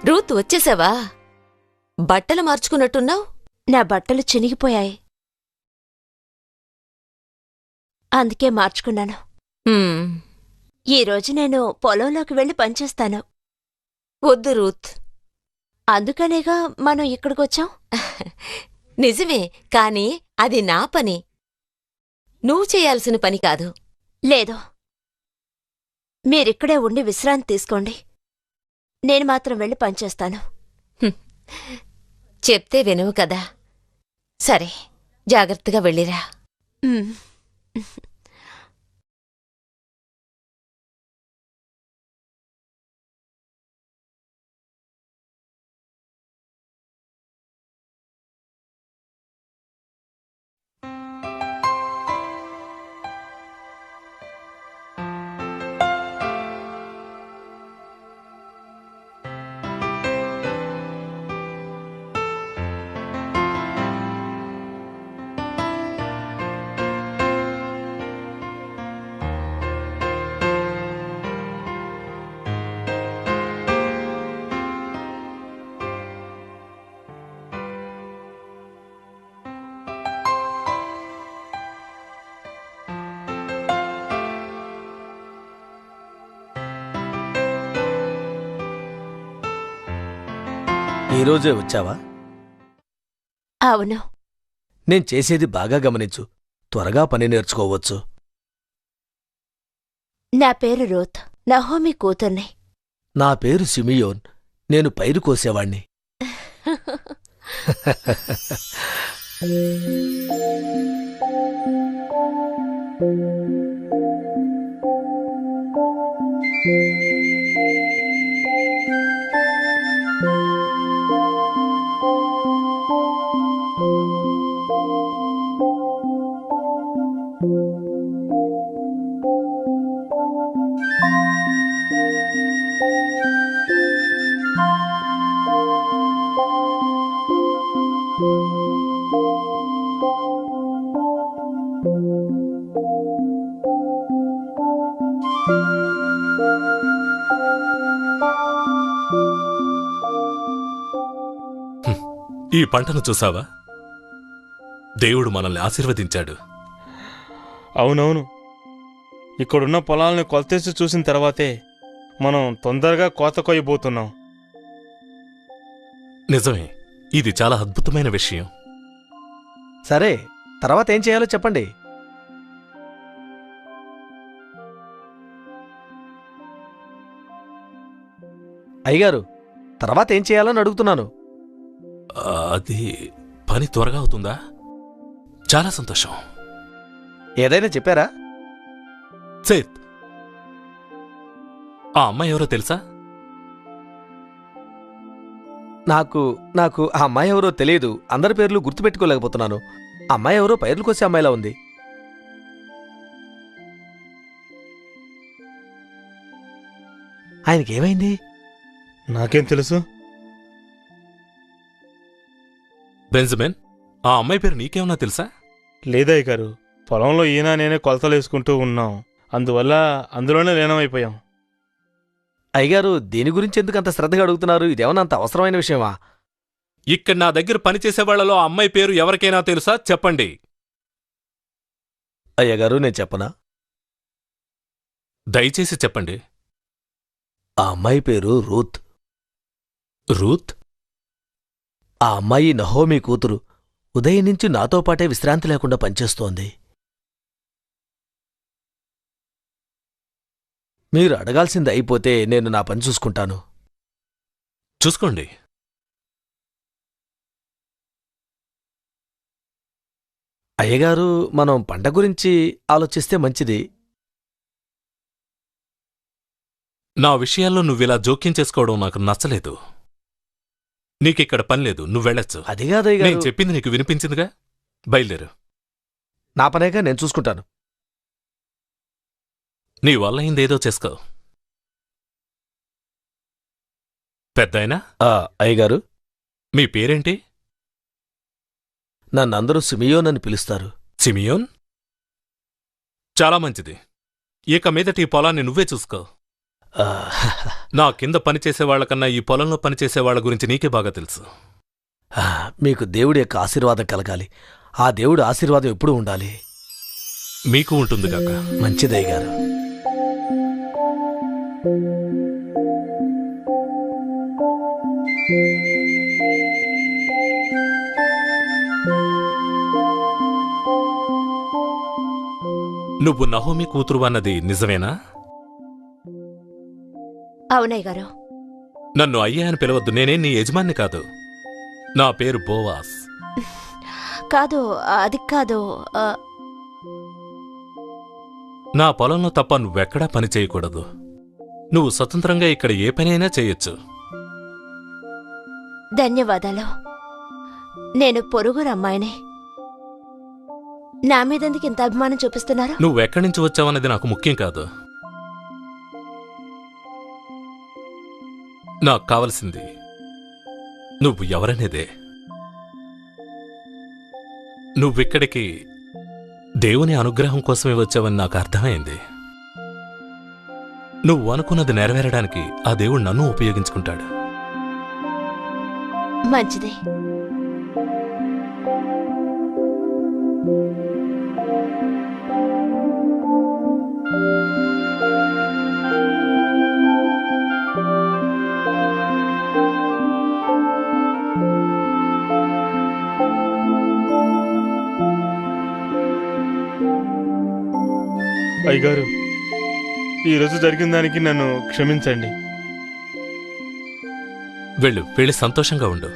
రూత్ వచ్చేసావా? బట్టలు మార్చుకున్నట్టున్నావు. నా బట్టలు చినిగిపోయాయి, అందుకే మార్చుకున్నాను. ఈరోజు నేను పొలంలోకి వెళ్ళి పనిచేస్తాను. వద్దు రూత్. అందుకనేగా మనం ఇక్కడికొచ్చాం. నిజమే, కాని అది నా పని, నువ్వు చేయాల్సిన పని కాదు. లేదు, మీరిక్కడే ఉండి విశ్రాంతి తీసుకోండి. నేను మాత్రం వెళ్ళి పనిచేస్తాను. చెప్తే వినవు కదా. సరే, జాగ్రత్తగా వెళ్ళిరా. ఉమ్. ఈరోజే వచ్చావా? అవును. నేను చేసేది బాగా గమనించు. త్వరగా పని నేర్చుకోవచ్చు. నా పేరు రూత్, నహోమి కూతుర్ని. నా పేరు సిమియోన్. నేను పైరు కోసేవాణ్ణి. ఈ పంటను చూసావా? దేవుడు మనల్ని ఆశీర్వదించాడు. అవునవును, ఇక్కడున్న పొలాలను కొలతేసి చూసిన తర్వాతే మనం తొందరగా కోత కొయ్యబోతున్నాం. నిజమే, ఇది చాలా అద్భుతమైన విషయం. సరే, తర్వాత ఏం చేయాలో చెప్పండి. అయ్యగారు, తర్వాత ఏం చేయాలని అడుగుతున్నాను. అది పని త్వరగా అవుతుందా? చాలా సంతోషం. ఏదైనా చెప్పారా? సేత్, ఆ అమ్మాయి ఎవరో తెలుసా? నాకు ఆ అమ్మాయి ఎవరో తెలియదు. అందరి పేర్లు గుర్తుపెట్టుకోలేకపోతున్నాను. అమ్మాయి ఎవరో పైర్లు కోసే అమ్మాయిలా ఉంది. ఆయనకేమైంది? నాకేం తెలుసు? బెంజమిన్, ఆ అమ్మాయి పేరు నీకేమన్నా తెలుసా? లేదయ్య గారు, పొలంలో ఈయన నేనే కొలతలేసుకుంటూ ఉన్నాం. అందువల్ల అందులోనే లీనమైపోయాం. అయ్యగారు, దీని గురించి ఎందుకు అంత శ్రద్ధగా అడుగుతున్నారు? ఇదేమన్నా అంత అవసరమైన విషయమా? ఇక్కడ నా దగ్గర పనిచేసేవాళ్లలో ఆ అమ్మాయి పేరు ఎవరికైనా తెలుసా? చెప్పండి. అయ్యగారు, నేను చెప్పనా? దయచేసి చెప్పండి. ఆ అమ్మాయి పేరు రూత్. రూత్? ఆ అమ్మాయి నహోమి కూతురు. ఉదయం నుంచి నాతో పాటే విశ్రాంతి లేకుండా పనిచేస్తోంది. మీరు అడగాల్సింది అయిపోతే నేను నా పని చూసుకుంటాను. చూసుకోండి. అయ్యగారు, మనం పంట గురించి ఆలోచిస్తే మంచిది. నా విషయాల్లో నువ్విలా జోక్యం చేసుకోవడం నాకు నచ్చలేదు. నీకిక్కడ పనిలేదు, నువ్వెళ్ళొచ్చు. అదిగాదయ్య నేను గారు, చెప్పింది నీకు వినిపించిందిగా, బయలుదేరు. నా పనేగా నేను చూసుకుంటాను. నీ వల్ల అయిందేదో చేసుకో. పెద్దాయనా, అయ్యగారు, మీ పేరేంటి? నన్నందరూ సిమియోన్ అని పిలుస్తారు. సిమియోన్? చాలా మంచిది. ఇక మీదట ఈ పొలాన్ని నువ్వే చూసుకో. ఆ, నా కింద పనిచేసేవాళ్లకన్నా ఈ పొలంలో పనిచేసేవాళ్ల గురించి నీకే బాగా తెలుసు. మీకు దేవుడి యొక్క ఆశీర్వాదం కలగాలి. ఆ దేవుడి ఆశీర్వాదం ఎప్పుడూ ఉండాలి. మీకు ఉంటుందిగాక. మంచిదయ్య గారు. నువ్వు నహోమి కూతురు అన్నది నిజమేనా? అవునయ్య గారు. నన్ను అయ్యా అని పిలవద్దు, నేనే నీ యజమాన్ని కాదు. నా పేరు బోవాస్. కాదు, అది కాదు. నా పొలంలో తప్ప నువ్వెక్కడా పని చేయకూడదు. నువ్వు స్వతంత్రంగా ఇక్కడ ఏ పని అయినా చేయొచ్చు. ధన్యవాదాలు. నేను పొరుగురు అమ్మాయిని. నా మీదెందుకు ఇంత అభిమానం చూపిస్తున్నారు? నువ్వెక్కడి నుంచి వచ్చావన్నది నాకు ముఖ్యం కాదు. నాకు కావలసింది నువ్వు ఎవరనేదే. నువ్విక్కడికి దేవుని అనుగ్రహం కోసమే వచ్చావని నాకు అర్థమైంది. నువ్వు అనుకున్నది నెరవేరడానికి ఆ దేవుడు నన్ను ఉపయోగించుకుంటాడు. మంచిది. అయ్యగారు, ఈరోజు జరిగిన దానికి నన్ను క్షమించండి. వెళ్ళి సంతోషంగా ఉండు.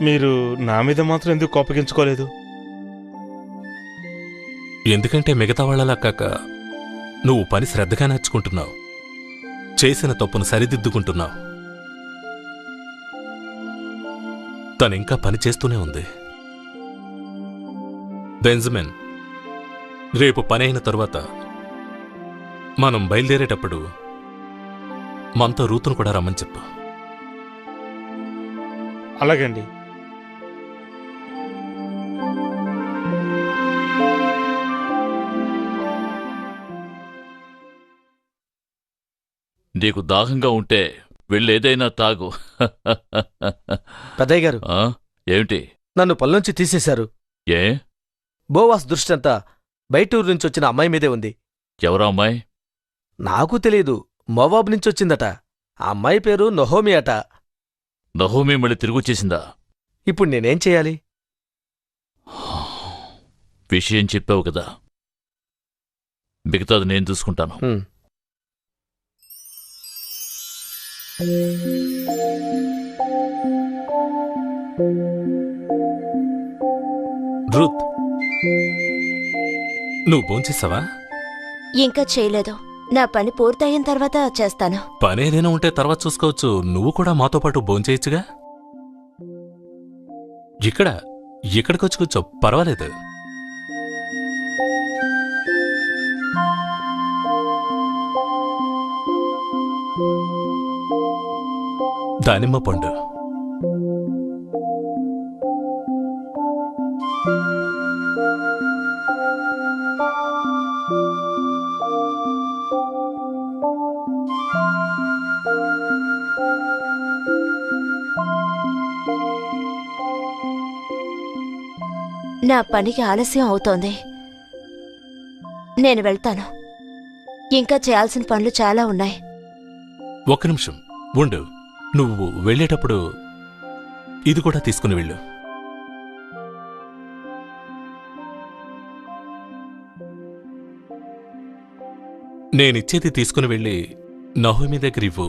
మీరు నా మీద మాత్రం ఎందుకు కోపగించుకోలేదు? ఎందుకంటే మిగతా వాళ్ళలా కాక నువ్వు పని శ్రద్ధగా నేర్చుకుంటున్నావు, చేసిన తప్పును సరిదిద్దుకుంటున్నావు. తనింకా పని చేస్తూనే ఉంది. బెంజమిన్, రేపు పని అయిన తరువాత మనం బయలుదేరేటప్పుడు మనతో రూతును కూడా రమ్మని చెప్పు. అలాగండి. నీకు దాహంగా ఉంటే వెళ్ళేదైనా తాగు. పెద్దయ్య గారు, ఏమిటి? నన్ను పొలంలోంచి తీసేశారు. ఏ? బోవాస్ దృష్టంతా బయటూరు నుంచి వచ్చిన అమ్మాయి మీదే ఉంది. ఎవరా అమ్మాయి? నాకు తెలీదు. మోవాబు నుంచొచ్చిందట. ఆ అమ్మాయి పేరు నహోమి అట. నహోమి మళ్ళీ తిరిగొచ్చేసిందా? ఇప్పుడు నేనేం చెయ్యాలి? విషయం చెప్పావు కదా, మిగతాది నేను చూసుకుంటాను. రూత్, నువ్వు భోంచేసావా? ఇంకా చేయలేదు. నా పని పూర్తయిన తర్వాత చేస్తాను. పనేదైనా ఉంటే తర్వాత చూసుకోవచ్చు. నువ్వు కూడా మాతో పాటు భోంచేయచ్చుగా. ఇక్కడికొచ్చి కూర్చో, పర్వాలేదు. దానిమ్మ పండు. నా పనికి ఆలస్యం అవుతోంది. నేను వెళ్తాను. ఇంకా చేయాల్సిన పనులు చాలా ఉన్నాయి. ఒక్క నిమిషం ఉండు. నువ్వు వెళ్ళేటప్పుడు ఇది కూడా తీసుకుని వెళ్ళు. నేనిచ్చేది తీసుకుని వెళ్ళి నహోమి దగ్గర ఇవ్వు.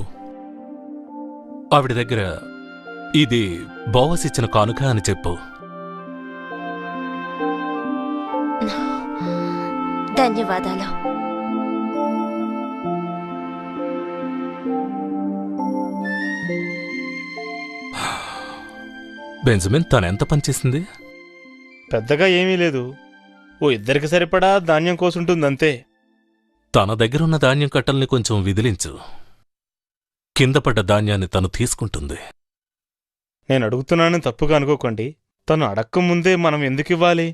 ఆవిడ దగ్గర ఇది బోవస్ ఇచ్చిన కానుక అని చెప్పు. ధన్యవాదాలు. బెంజమిన్ తనెంత పనిచేసింది? పెద్దగా ఏమీ లేదు. ఓ ఇద్దరికి సరిపడా ధాన్యం కోసుంటుందంతే. తన దగ్గరున్న ధాన్యం కట్టల్ని కొంచెం విదిలించు. కింద పడ్డ ధాన్యాన్ని తను తీసుకుంటుంది. నేను అడుగుతున్నానని తప్పుగా అనుకోకండి. తను అడక్క ముందే మనం ఎందుకివ్వాలి?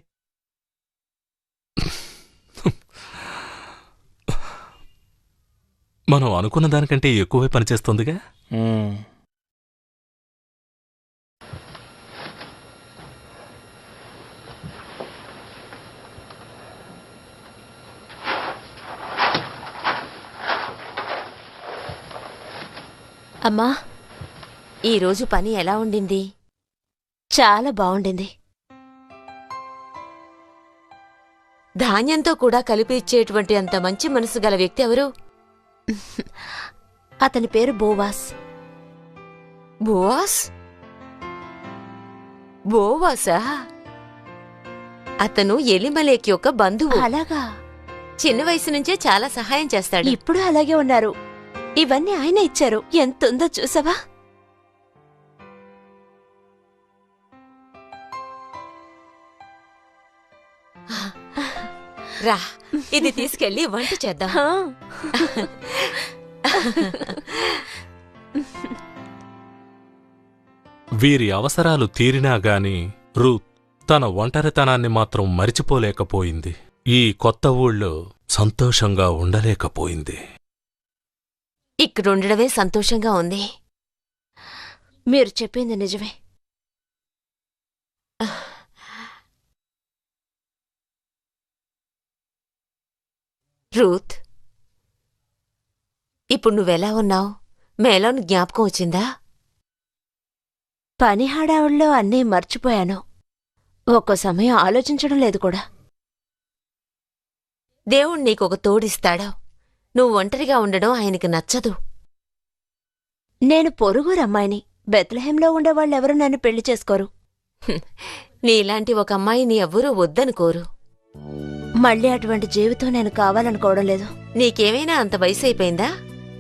మనం అనుకున్న దానికంటే ఎక్కువే పనిచేస్తుందిగా. అమ్మా, ఈరోజు పని ఎలా ఉండింది? చాలా బావుండింది. ధాన్యంతో కూడా కలిపి ఇచ్చేటువంటి అంత మంచి మనసు గల వ్యక్తి ఎవరు? అతని పేరు బోవాస్. బోవాస్? బోవాసా? అతను ఎలిమలేక్ యొక్క బంధువు. అలాగా? చిన్న వయసు నుంచే చాలా సహాయం చేస్తాడు. ఇప్పుడు అలాగే ఉన్నారు. ఇవన్నీ ఆయన ఇచ్చారు. ఎంతుందో చూసావా? రా, ఇది తీసుకెళ్లి వంట చేద్దాం. హా. వీరి అవసరాలు తీరినా గాని రూత్ తన ఒంటరితనాన్ని మాత్రం మరిచిపోలేకపోయింది. ఈ కొత్త ఊళ్ళో సంతోషంగా ఉండలేకపోయింది. ఇక్కడుండడమే సంతోషంగా ఉంది. మీరు చెప్పింది నిజమే. రూత్, ఇప్పుడు నువ్వెలా ఉన్నావు? మేలోని జ్ఞాపకం వచ్చిందా? పని హడావుల్లో అన్నీ మర్చిపోయాను. ఒక్కో సమయం ఆలోచించడం లేదు కూడా. దేవుడు నీకొక తోడిస్తాడు. నువ్వు ఒంటరిగా ఉండడం ఆయనకి నచ్చదు. నేను పొరుగురమ్మాయిని. బెత్లెహేంలో ఉండేవాళ్ళెవరూ నన్ను పెళ్లి చేసుకోరు. నీలాంటి ఒక అమ్మాయిని ఎవ్వరూ వద్దనుకోరు. మళ్ళీ అటువంటి జీవితం నేను కావాలనుకోవడం లేదు. నీకేమైనా అంత వయసు అయిపోయిందా?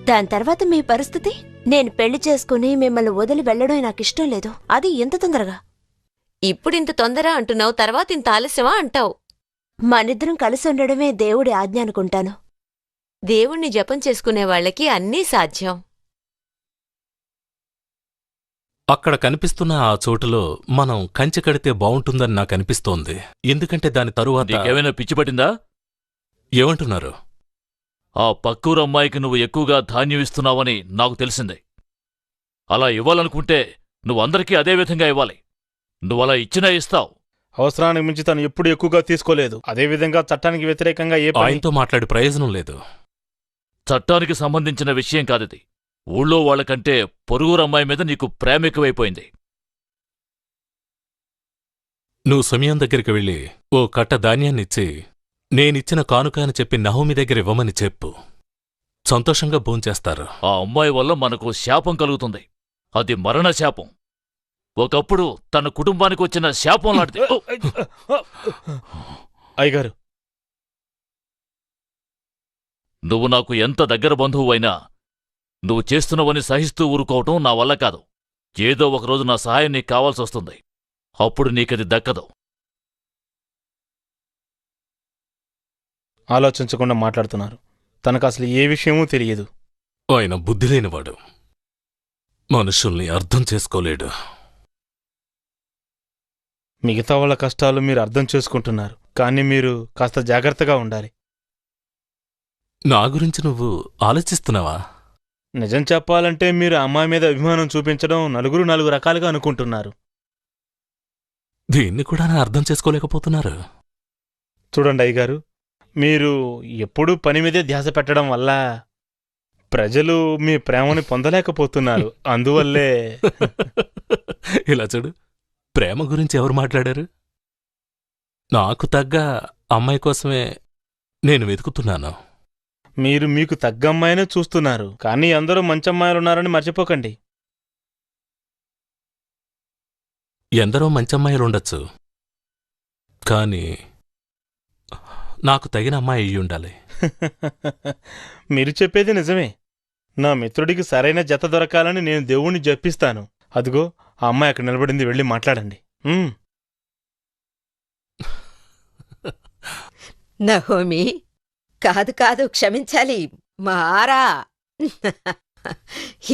దాని తర్వాత మీ పరిస్థితి? నేను పెళ్లి చేసుకుని మిమ్మల్ని వదిలి వెళ్లడం నాకిష్టం లేదు. అది ఇంత తొందరగా. ఇప్పుడింత తొందర అంటున్నావు, తర్వాత ఇంత ఆలస్యమా అంటావు. మనిద్దరం కలిసి ఉండడమే దేవుడి ఆజ్ఞ అనుకుంటాను. దేవుణ్ణి జపం చేసుకునే వాళ్ళకి అన్నీ సాధ్యం. అక్కడ కనిపిస్తున్న ఆ చోటులో మనం కంచె కడితే బావుంటుందని నాకనిపిస్తోంది. ఎందుకంటే దాని తరువాత నీకేమైనా పిచ్చి పట్టిందా? ఏమంటున్నారు? ఆ పక్కూరు అమ్మాయికి నువ్వు ఎక్కువగా ధాన్యం ఇస్తున్నావని నాకు తెలిసిందే. అలా ఇవ్వాలనుకుంటే నువ్వందరికీ అదే విధంగా ఇవ్వాలి. నువ్వలా ఇచ్చినా ఇస్తావు. అవసరానికి మించి తను ఎప్పుడు ఎక్కువగా తీసుకోలేదు. అదేవిధంగా చట్టానికి వ్యతిరేకంగా ఏ పని ఆయనతో మాట్లాడి ప్రయోజనం లేదు. చట్టానికి సంబంధించిన విషయం కాదిది. ఊళ్ళో వాళ్ళకంటే పొరుగురు అమ్మాయి మీద నీకు ప్రేమ ఎక్కువైపోయింది. నువ్వు సమయం దగ్గరికి వెళ్ళి ఓ కట్ట ధాన్యాన్నిచ్చి నేనిచ్చిన కానుక అని చెప్పి నహోమి దగ్గర ఇవ్వమని చెప్పు. సంతోషంగా భోంచేస్తారు. ఆ అమ్మాయి వల్ల మనకు శాపం కలుగుతుంది. అది మరణ శాపం. ఒకప్పుడు తన కుటుంబానికి వచ్చిన శాపం లాంటిది. అయ్యగారు, నువ్వు నాకు ఎంత దగ్గర బంధువువైనా నువ్వు చేస్తున్నవని సహిస్తూ ఊరుకోవటం నా వల్ల కాదు. ఏదో ఒకరోజు నా సహాయం నీకు కావాల్సొస్తుంది. అప్పుడు నీకది దక్కదు. ఆలోచించకుండా మాట్లాడుతున్నారు. తనకు అసలు ఏ విషయమూ తెలియదు. ఆయన బుద్ధిలేనివాడు. మనుషుల్ని అర్థం చేసుకోలేడు. మిగతా వాళ్ళ కష్టాలు మీరు అర్థం చేసుకుంటున్నారు, కానీ మీరు కాస్త జాగ్రత్తగా ఉండాలి. నా గురించి నువ్వు ఆలోచిస్తున్నావా? నిజం చెప్పాలంటే మీరు అమ్మాయి మీద అభిమానం చూపించడం నాలుగు రకాలుగా అనుకుంటున్నారు. దీన్ని కూడా నా అర్థం చేసుకోలేకపోతున్నారు. చూడండి అయ్యగారు, మీరు ఎప్పుడూ పని మీదే ధ్యాస పెట్టడం వల్ల ప్రజలు మీ ప్రేమని పొందలేకపోతున్నారు. అందువల్లే ఇలా చూడు, ప్రేమ గురించి ఎవరు మాట్లాడారు? నాకు తగ్గ అమ్మాయి కోసమే నేను వెతుకుతున్నాను. మీరు మీకు తగ్గ అమ్మాయినే చూస్తున్నారు, కానీ అందరూ మంచి అమ్మాయిలున్నారని మర్చిపోకండి. ఎందరో మంచమ్మాయిలుండొచ్చు, కాని నాకు తగిన అమ్మాయి అయ్యుండాలి. మీరు చెప్పేది నిజమే. నా మిత్రుడికి సరైన జత దొరకాలని నేను దేవుణ్ణి జపిస్తాను. అదిగో ఆ అమ్మాయి అక్కడ నిలబడింది, వెళ్ళి మాట్లాడండి. నహోమి, కాదు కాదు, క్షమించాలి, మారా.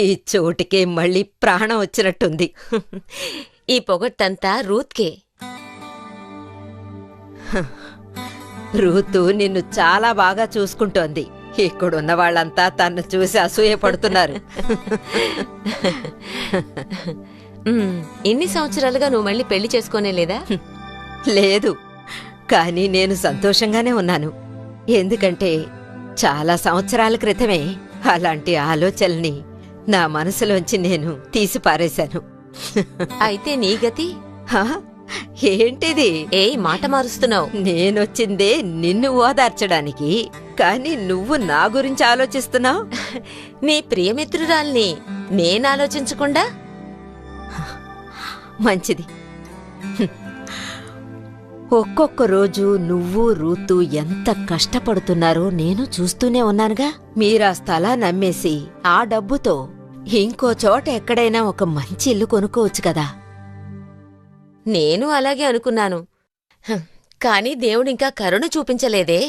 ఈ చోటికే మళ్ళీ ప్రాణం వచ్చినట్టుంది. ఈ పొగట్టంతా రూత్కే. రూతు నిన్ను చాలా బాగా చూసుకుంటోంది. ఇక్కడున్న వాళ్ళంతా తన్ను చూసి అసూయపడుతున్నారు. ఇన్ని సంవత్సరాలుగా నువ్వు మళ్ళీ పెళ్లి చేసుకోనే లేదా? లేదు, కానీ నేను సంతోషంగానే ఉన్నాను. ఎందుకంటే చాలా సంవత్సరాల క్రితమే అలాంటి ఆలోచనల్ని నా మనసులోంచి నేను తీసి పారేశాను. అయితే నీ గతి? హా? ఏంటిది? మాట మారుస్తున్నావు. నేనొచ్చిందే నిన్ను ఓదార్చడానికి, కాని నువ్వు నా గురించి ఆలోచిస్తున్నావు. నీ ప్రియమిత్రురాల్ని నేనాలోచించకుండా? మంచిది. ఒక్కొక్క రోజు నువ్వు రూతు ఎంత కష్టపడుతున్నారో నేను చూస్తూనే ఉన్నానుగా. మీరా స్థలాన్ని అమ్మేసి ఆ డబ్బుతో ఇంకో చోట ఎక్కడైనా ఒక మంచి ఇల్లు కొనుక్కోవచ్చు కదా. నేను అలాగే అనుకున్నాను, కాని దేవుడింకా కరుణ చూపించలేదే.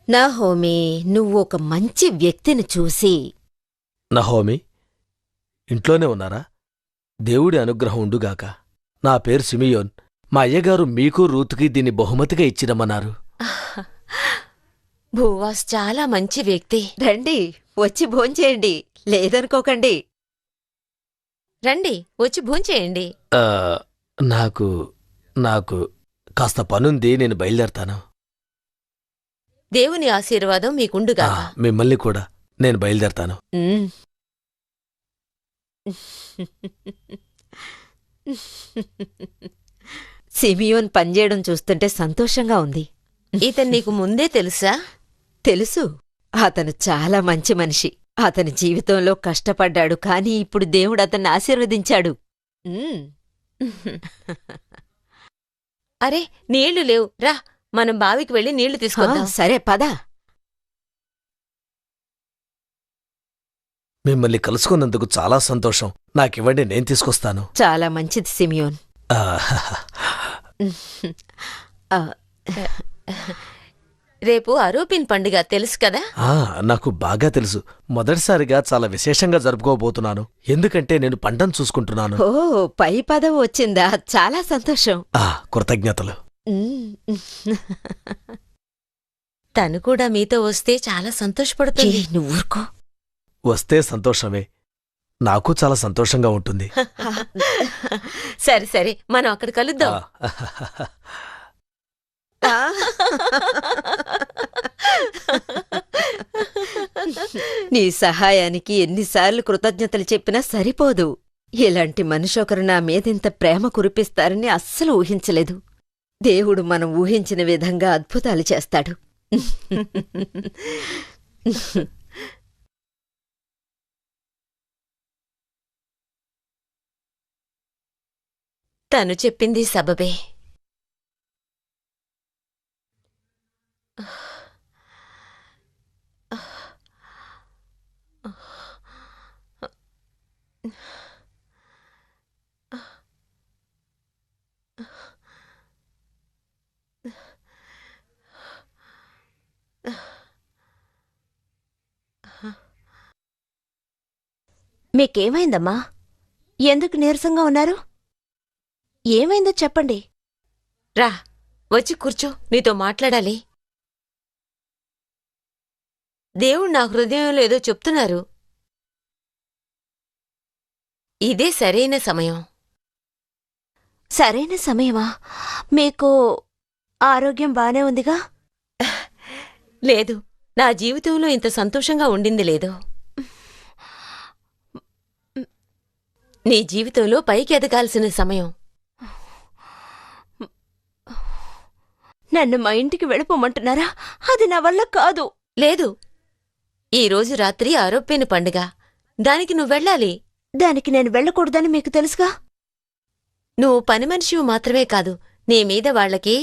నహోమి, నువ్వు ఒక మంచి వ్యక్తిని చూసి. నహోమి, ఇంట్లోనే ఉన్నారా? దేవుడి అనుగ్రహం ఉండుగాక. నా పేరు సిమియోన్. మా అయ్యగారు మీకు రూతుకి దీన్ని బహుమతిగా ఇచ్చిరమ్మన్నారు. భూవాస్ చాలా మంచి వ్యక్తి. రండి, వచ్చి భోంచేయండి, లేదనుకోకండి. రండి, వచ్చి భోంచేయండి. నాకు నాకు కాస్త పనుంది, నేను బయలుదేరతాను. దేవుని ఆశీర్వాదం మీకుండుగా. మిమ్మల్ని కూడా. నేను బయలుదేరతాను. సిమియోన్ పనిచేయడం చూస్తుంటే సంతోషంగా ఉంది. ఇతను నీకు ముందే తెలుసా? తెలుసు. అతను చాలా మంచి మనిషి. అతని జీవితంలో కష్టపడ్డాడు, కాని ఇప్పుడు దేవుడు అతన్ని ఆశీర్వదించాడు. అరే, నీళ్లు లేవు, రా మనం బావికి వెళ్ళి నీళ్లు తీసుకొద్దాం. సరే, పద. మిమ్మల్ని కలుసుకున్నందుకు చాలా సంతోషం. నాకివ్వండి, నేను తీసుకొస్తాను. చాలా మంచిది సిమియోన్. రేపు అరూపిన్ పండుగ తెలుసు కదా? నాకు బాగా తెలుసు. మొదటిసారిగా చాలా విశేషంగా జరుపుకోబోతున్నాను, ఎందుకంటే నేను పంటను చూసుకుంటున్నాను. ఓ, పై పదవి వచ్చిందా? చాలా సంతోషం. కృతజ్ఞతలు. తను కూడా మీతో వస్తే చాలా సంతోషపడుతుంది. నువ్వుకో. వస్తే సంతోషమే, నాకు చాలా సంతోషంగా ఉంటుంది. సరే సరే, మనం అక్కడ కలుద్దాం. నీ సహాయానికి ఎన్నిసార్లు కృతజ్ఞతలు చెప్పినా సరిపోదు. ఇలాంటి మనిషొకరు నా మీదింత ప్రేమ కురిపిస్తారని అస్సలు ఊహించలేదు. దేవుడు మనం ఊహించిన విధంగా అద్భుతాలు చేస్తాడు. తను చెప్పింది సబబే. మీకేమైందమ్మా? ఎందుకు నీరసంగా ఉన్నారు? ఏమైందో చెప్పండి. రా, వచ్చి కూర్చో, నీతో మాట్లాడాలి. దేవుడు నా హృదయంలో ఏదో చెప్తున్నారు. ఇదే సరైన సమయం. సరైన సమయమా? మీకు ఆరోగ్యం బానే ఉందిగా? లేదు, నా జీవితంలో ఇంత సంతోషంగా ఉండింది లేదు. నీ జీవితంలో పైకి ఎదగాల్సిన సమయం. నన్ను మా ఇంటికి వెళ్ళిపోమంటున్నారా? అది నా వల్ల కాదు. లేదు, ఈరోజు రాత్రి ఆరోప్యని పండుగ, దానికి నువ్వెళ్ళాలి. దానికి నేను వెళ్ళకూడదని మీకు తెలుసుగా. నువ్వు పని మనిషివి మాత్రమే కాదు, నీ మీద వాళ్లకి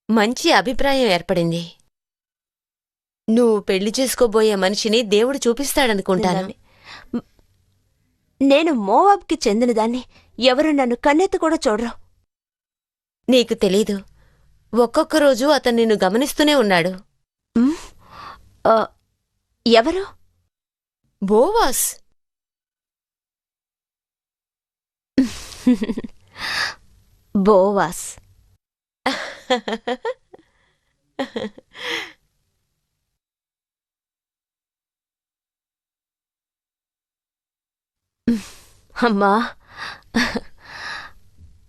మంచి అభిప్రాయం ఏర్పడింది. నువ్వు పెళ్లి చేసుకోబోయే మనిషిని దేవుడు చూపిస్తాడనుకుంటాను. నేను మోవాబ్కి చెందినదాన్ని. ఎవరు నన్ను కన్నెత్తి కూడా చూడరు. నీకు తెలీదు, ఒక్కొక్క రోజు అతను నిన్ను గమనిస్తూనే ఉన్నాడు. ఉమ్, ఆ, ఎవరు? బోవాస్. బోవాస్. అమ్మా,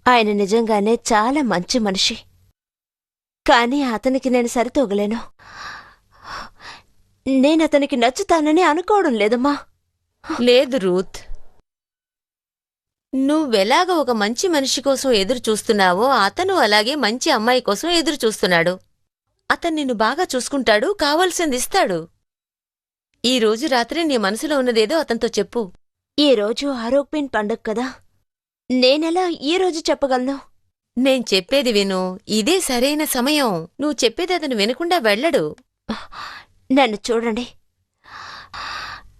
ఆయన నిజంగానే చాలా మంచి మనిషి. కానీ అతనికి నేను సరితూగలేను. నేనతనికి నచ్చుతానని అనుకోవడం లేదమ్మా. లేదు రూత్, నువ్వెలాగ ఒక మంచి మనిషి కోసం ఎదురు చూస్తున్నావో అతను అలాగే మంచి అమ్మాయి కోసం ఎదురు చూస్తున్నాడు. అతను నిన్ను బాగా చూసుకుంటాడు, కావాల్సింది ఇస్తాడు. ఈ రోజు రాత్రి నీ మనసులో ఉన్నదేదో అతనితో చెప్పు. ఈ రోజు ఆరోగ్యన్ పండుగ కదా, నేనెలా ఈ రోజు చెప్పగలను? నేను చెప్పేది విను, ఇదే సరైన సమయం. నువ్వు చెప్పేది అతను వినకుండా వెళ్ళడు. నన్ను చూడండి,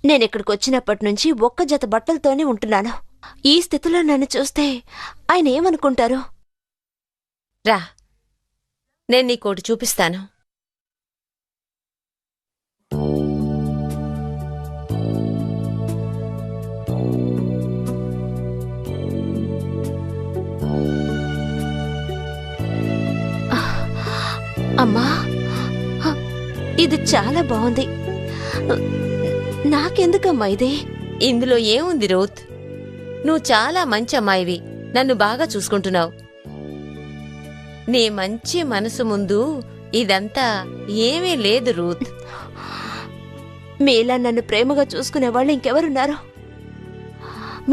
నేనిక్కడికొచ్చినప్పటినుంచి ఒక్క జత బట్టలతోనే ఉంటున్నాను. ఈ స్థితిలో నన్ను చూస్తే ఆయన ఏమనుకుంటారు? రా, నేను నీకోటి చూపిస్తాను. అమ్మా, ఇది చాలా బాగుంది. నాకెందుకమ్మా ఇది? ఇందులో ఏముంది రూత్, నువ్వు చాలా మంచి అమ్మాయివి, నన్ను బాగా చూసుకుంటున్నావు. నీ మంచి మనసు ముందు ఇదంతా ఏమీ లేదు రూత్. మీలా నన్ను ప్రేమగా చూసుకునేవాళ్ళు ఇంకెవరున్నారు?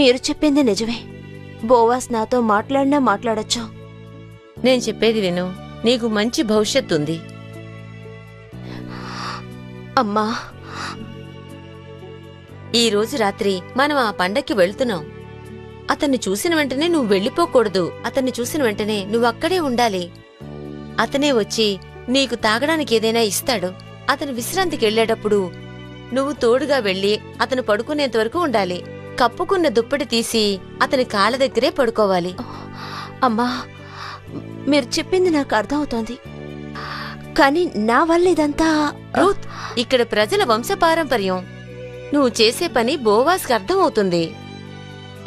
మీరు చెప్పింది నిజమే. బోవాస్ నాతో మాట్లాడినా మాట్లాడొచ్చు. నేను చెప్పేది విను, నీకు మంచి భవిష్యత్తుంది. అమ్మా, ఈ రోజు రాత్రి మనం ఆ పండక్కి వెళ్తున్నాం. అతన్ని చూసిన వెంటనే నువ్వు వెళ్ళిపోకూడదు. అతన్ని చూసిన వెంటనే నువ్వు అక్కడే ఉండాలి. అతనే వచ్చి నీకు తాగడానికి ఏదైనా ఇస్తాడు. అతను విశ్రాంతికి వెళ్లేటప్పుడు నువ్వు తోడుగా వెళ్లి అతను పడుకునేంతవరకు ఉండాలి. కప్పుకున్న దుప్పటి తీసి అతని కాళ్ళ దగ్గరే పడుకోవాలి. అమ్మా, మీరు చెప్పింది నాకు అర్థమవుతోంది, కానీ నా వల్ల ఇదంతా... రూత్, ఇక్కడ ప్రజల వంశపారంపర్యం. నువ్వు చేసే పని బోవాస్కి అర్థమవుతుంది.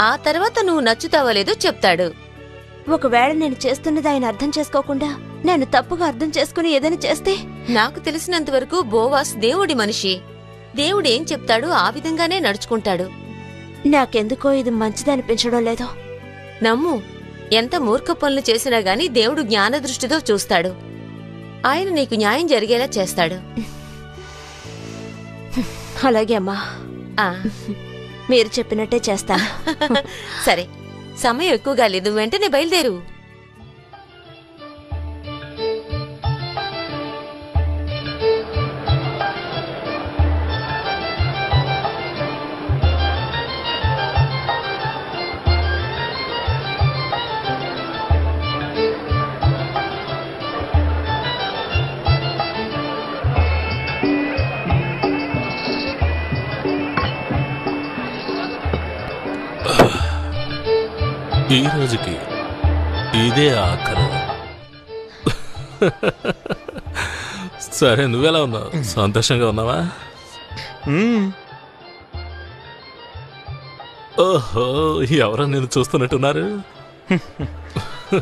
ఆ తర్వాత నువ్వు నచ్చుతావో లేదో చెప్తాడు. ఒకవేళ నేను చేస్తున్నది ఆయన అర్థం చేసుకోకుండా నేను తప్పుగా అర్థం చేసుకుని ఏదైనా చేస్తే? నాకు తెలిసినంతవరకు బోవాస్ దేవుడి మనిషి. దేవుడేం చెప్తాడో ఆ విధంగానే నడుచుకుంటాడు. నాకెందుకో ఇది మంచిదనిపించడం లేదు. నమ్ము, ఎంత మూర్ఖ పనులు చేసినా గాని దేవుడు జ్ఞానదృష్టితో చూస్తాడు. ఆయన నీకు న్యాయం జరిగేలా చేస్తాడు. అలాగే అమ్మా, ఆ మీరు చెప్పినట్టే చేస్తాను. సరే, సమయం ఎక్కువగా లేదు, వెంటనే బయలుదేరు. ఈ రోజుకి ఇదే ఆఖరు. సరే, నువ్వెలా ఉన్నావు? సంతోషంగా ఉన్నావా? ఓహో, ఎవరో నేను చూస్తున్నట్టున్నారు.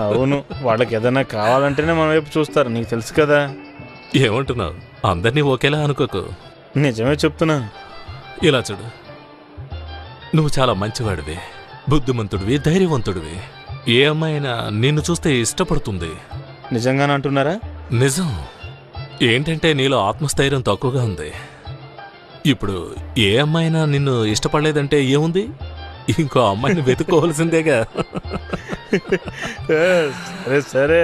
అవును, వాళ్ళకి ఏదైనా కావాలంటేనే మన వైపు చూస్తారు, నీకు తెలుసు కదా. ఏమంటున్నావు? అందరినీ ఒకేలా అనుకోకు. నిజమే చెప్తున్నా. ఇలా చూడు, నువ్వు చాలా మంచివాడివి, బుద్ధిమంతుడివి, ధైర్యవంతుడివి. ఏ అమ్మాయినా నిన్ను చూస్తే ఇష్టపడుతుంది. నిజంగానే అంటున్నారా? నిజం. ఏంటంటే నీలో ఆత్మస్థైర్యం తక్కువగా ఉంది. ఇప్పుడు ఏ అమ్మాయినా నిన్ను ఇష్టపడలేదంటే ఏముంది? ఇంకో అమ్మాయిని వెతుక్కోవాల్సిందేగా. సరే సరే,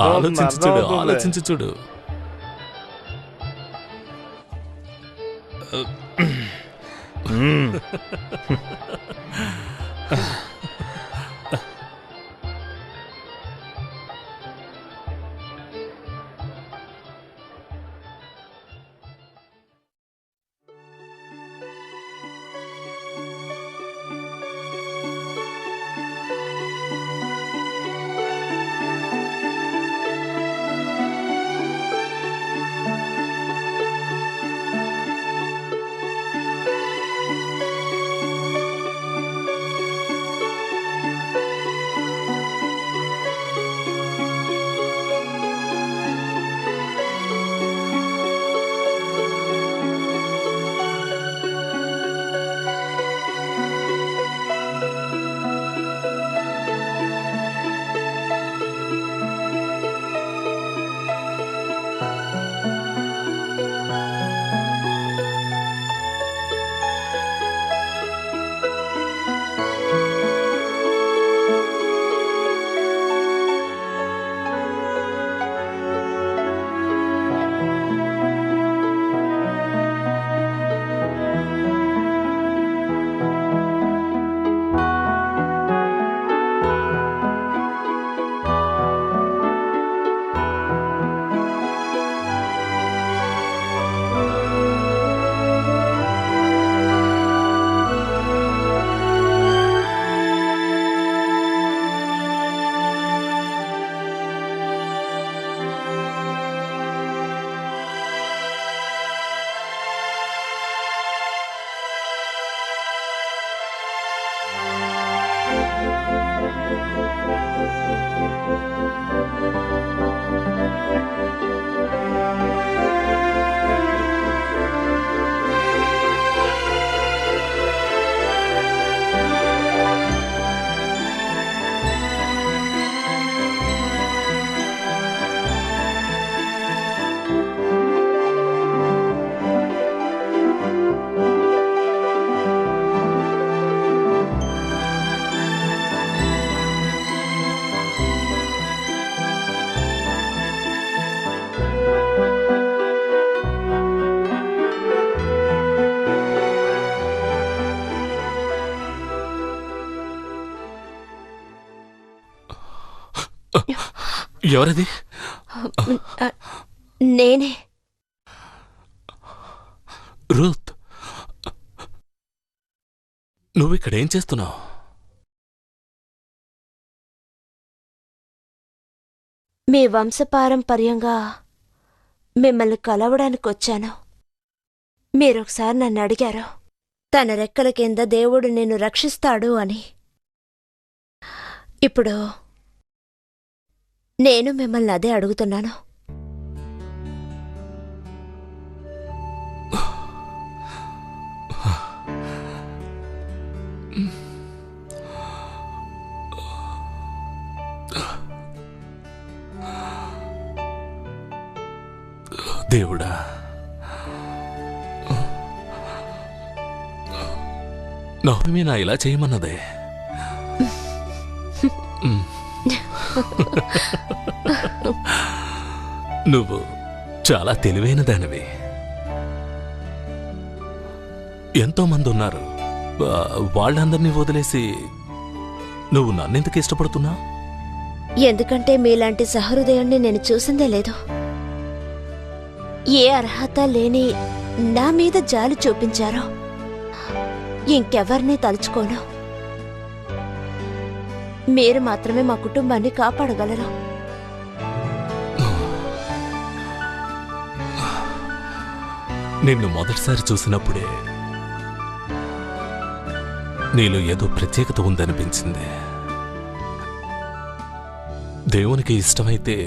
ఆలోచించి చూడు, ఆలోచించి చూడు. ఎవరది? నేనే. రూత్, నువ్విక్కడేం చేస్తున్నావు? మీ వంశపారంపర్యంగా మిమ్మల్ని కలవడానికొచ్చాను. మీరొకసారి నన్ను అడిగారు, తన రెక్కల కింద దేవుడు నిన్ను రక్షిస్తాడు అని. ఇప్పుడు నేను మిమ్మల్ని అదే అడుగుతున్నాను. దేవుడా, నహోమి నా ఇలా చేయమన్నదే. నువ్వు చాలా తెలివైన దానివి. ఎంతో మంది ఉన్నారు, వాళ్ళందరినీ వదిలేసి నువ్వు నన్నెందుకు ఇష్టపడుతున్నా? ఎందుకంటే మీలాంటి సహృదయాన్ని నేను చూసిందే లేదు. ఏ అర్హత లేని నా మీద జాలి చూపించారో ఇంకెవర్నీ తలుచుకోను. మీరు మాత్రమే మా కుటుంబాన్ని కాపాడగలరు. నిన్ను మొదటిసారి చూసినప్పుడే నీలో ఏదో ప్రత్యేకత ఉందనిపించింది. దేవునికి ఇష్టమైతే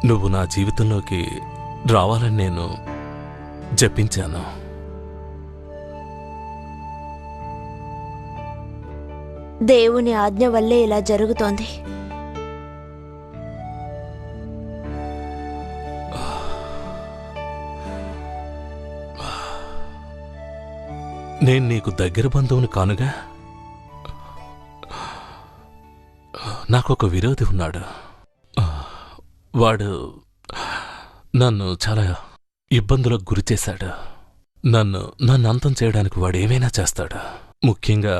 నువ్వు నా జీవితంలోకి రావాలని నేను జపించాను. దేవుని ఆజ్ఞ వల్లే ఇలా జరుగుతోంది. నేను నీకు దగ్గర బంధువుని కానుగా. నాకొక విరోధి ఉన్నాడు. వాడు నన్ను చాలా ఇబ్బందులకు గురిచేశాడు. నన్ను అంతం చేయడానికి వాడు ఏమైనా చేస్తాడు. ముఖ్యంగా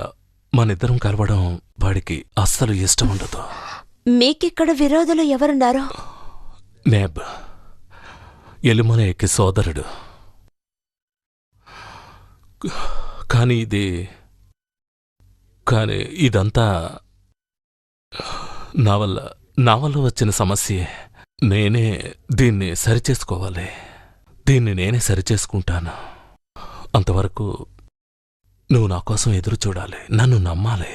మనిద్దరం కలవడం వాడికి అస్సలు ఇష్టం ఉండదు. మీకిక్కడ విరోధులు ఎవరున్నారు? నేబ్, ఎలిమలయకి సోదరుడు. కానీ ఇదంతా నా వల్ల వచ్చిన సమస్యే. నేనే దీన్ని సరిచేసుకోవాలి. దీన్ని నేనే సరిచేసుకుంటాను. అంతవరకు నువ్వు నా కోసం ఎదురు చూడాలి, నన్ను నమ్మాలి.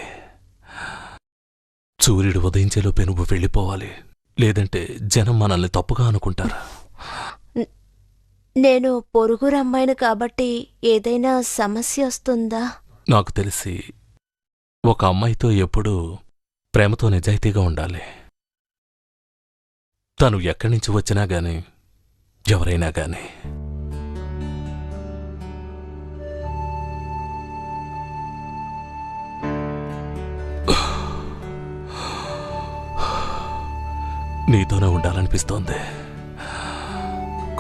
సూర్యుడు ఉదయించేలోపే నువ్వు వెళ్ళిపోవాలి, లేదంటే జనం మనల్ని తప్పుగా అనుకుంటారు. నేను పొరుగురు అమ్మాయిని కాబట్టి ఏదైనా సమస్య వస్తుందా? నాకు తెలిసి ఒక అమ్మాయితో ఎప్పుడూ ప్రేమతో నిజాయితీగా ఉండాలి. తను ఎక్కడి నుంచి వచ్చినా గాని, ఎవరైనా గాని. నీతోనే ఉండాలనిపిస్తోంది,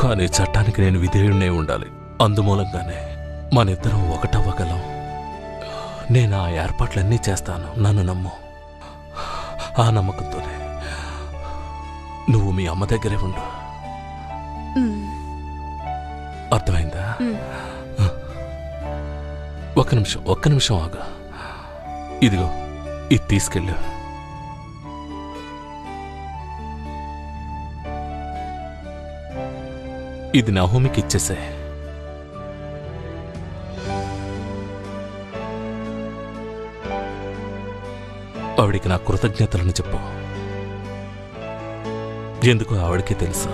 కానీ చట్టానికి నేను విధేయుడినే ఉండాలి. అందుమూలంగానే మనిద్దరం ఒకటవ్వగలం. నేను ఆ ఏర్పాట్లన్నీ చేస్తాను, నన్ను నమ్ము. ఆ నమ్మకంతోనే నువ్వు మీ అమ్మ దగ్గరే ఉండు. అర్థమైందా? ఒక్క నిమిషం ఆగు. ఇదిగో, ఇది తీసుకెళ్ళు. ఇది నహోమికి ఇచ్చేసే. ఆవిడికి నా కృతజ్ఞతలను చెప్పు. ఎందుకో ఆవిడికి తెలుసు.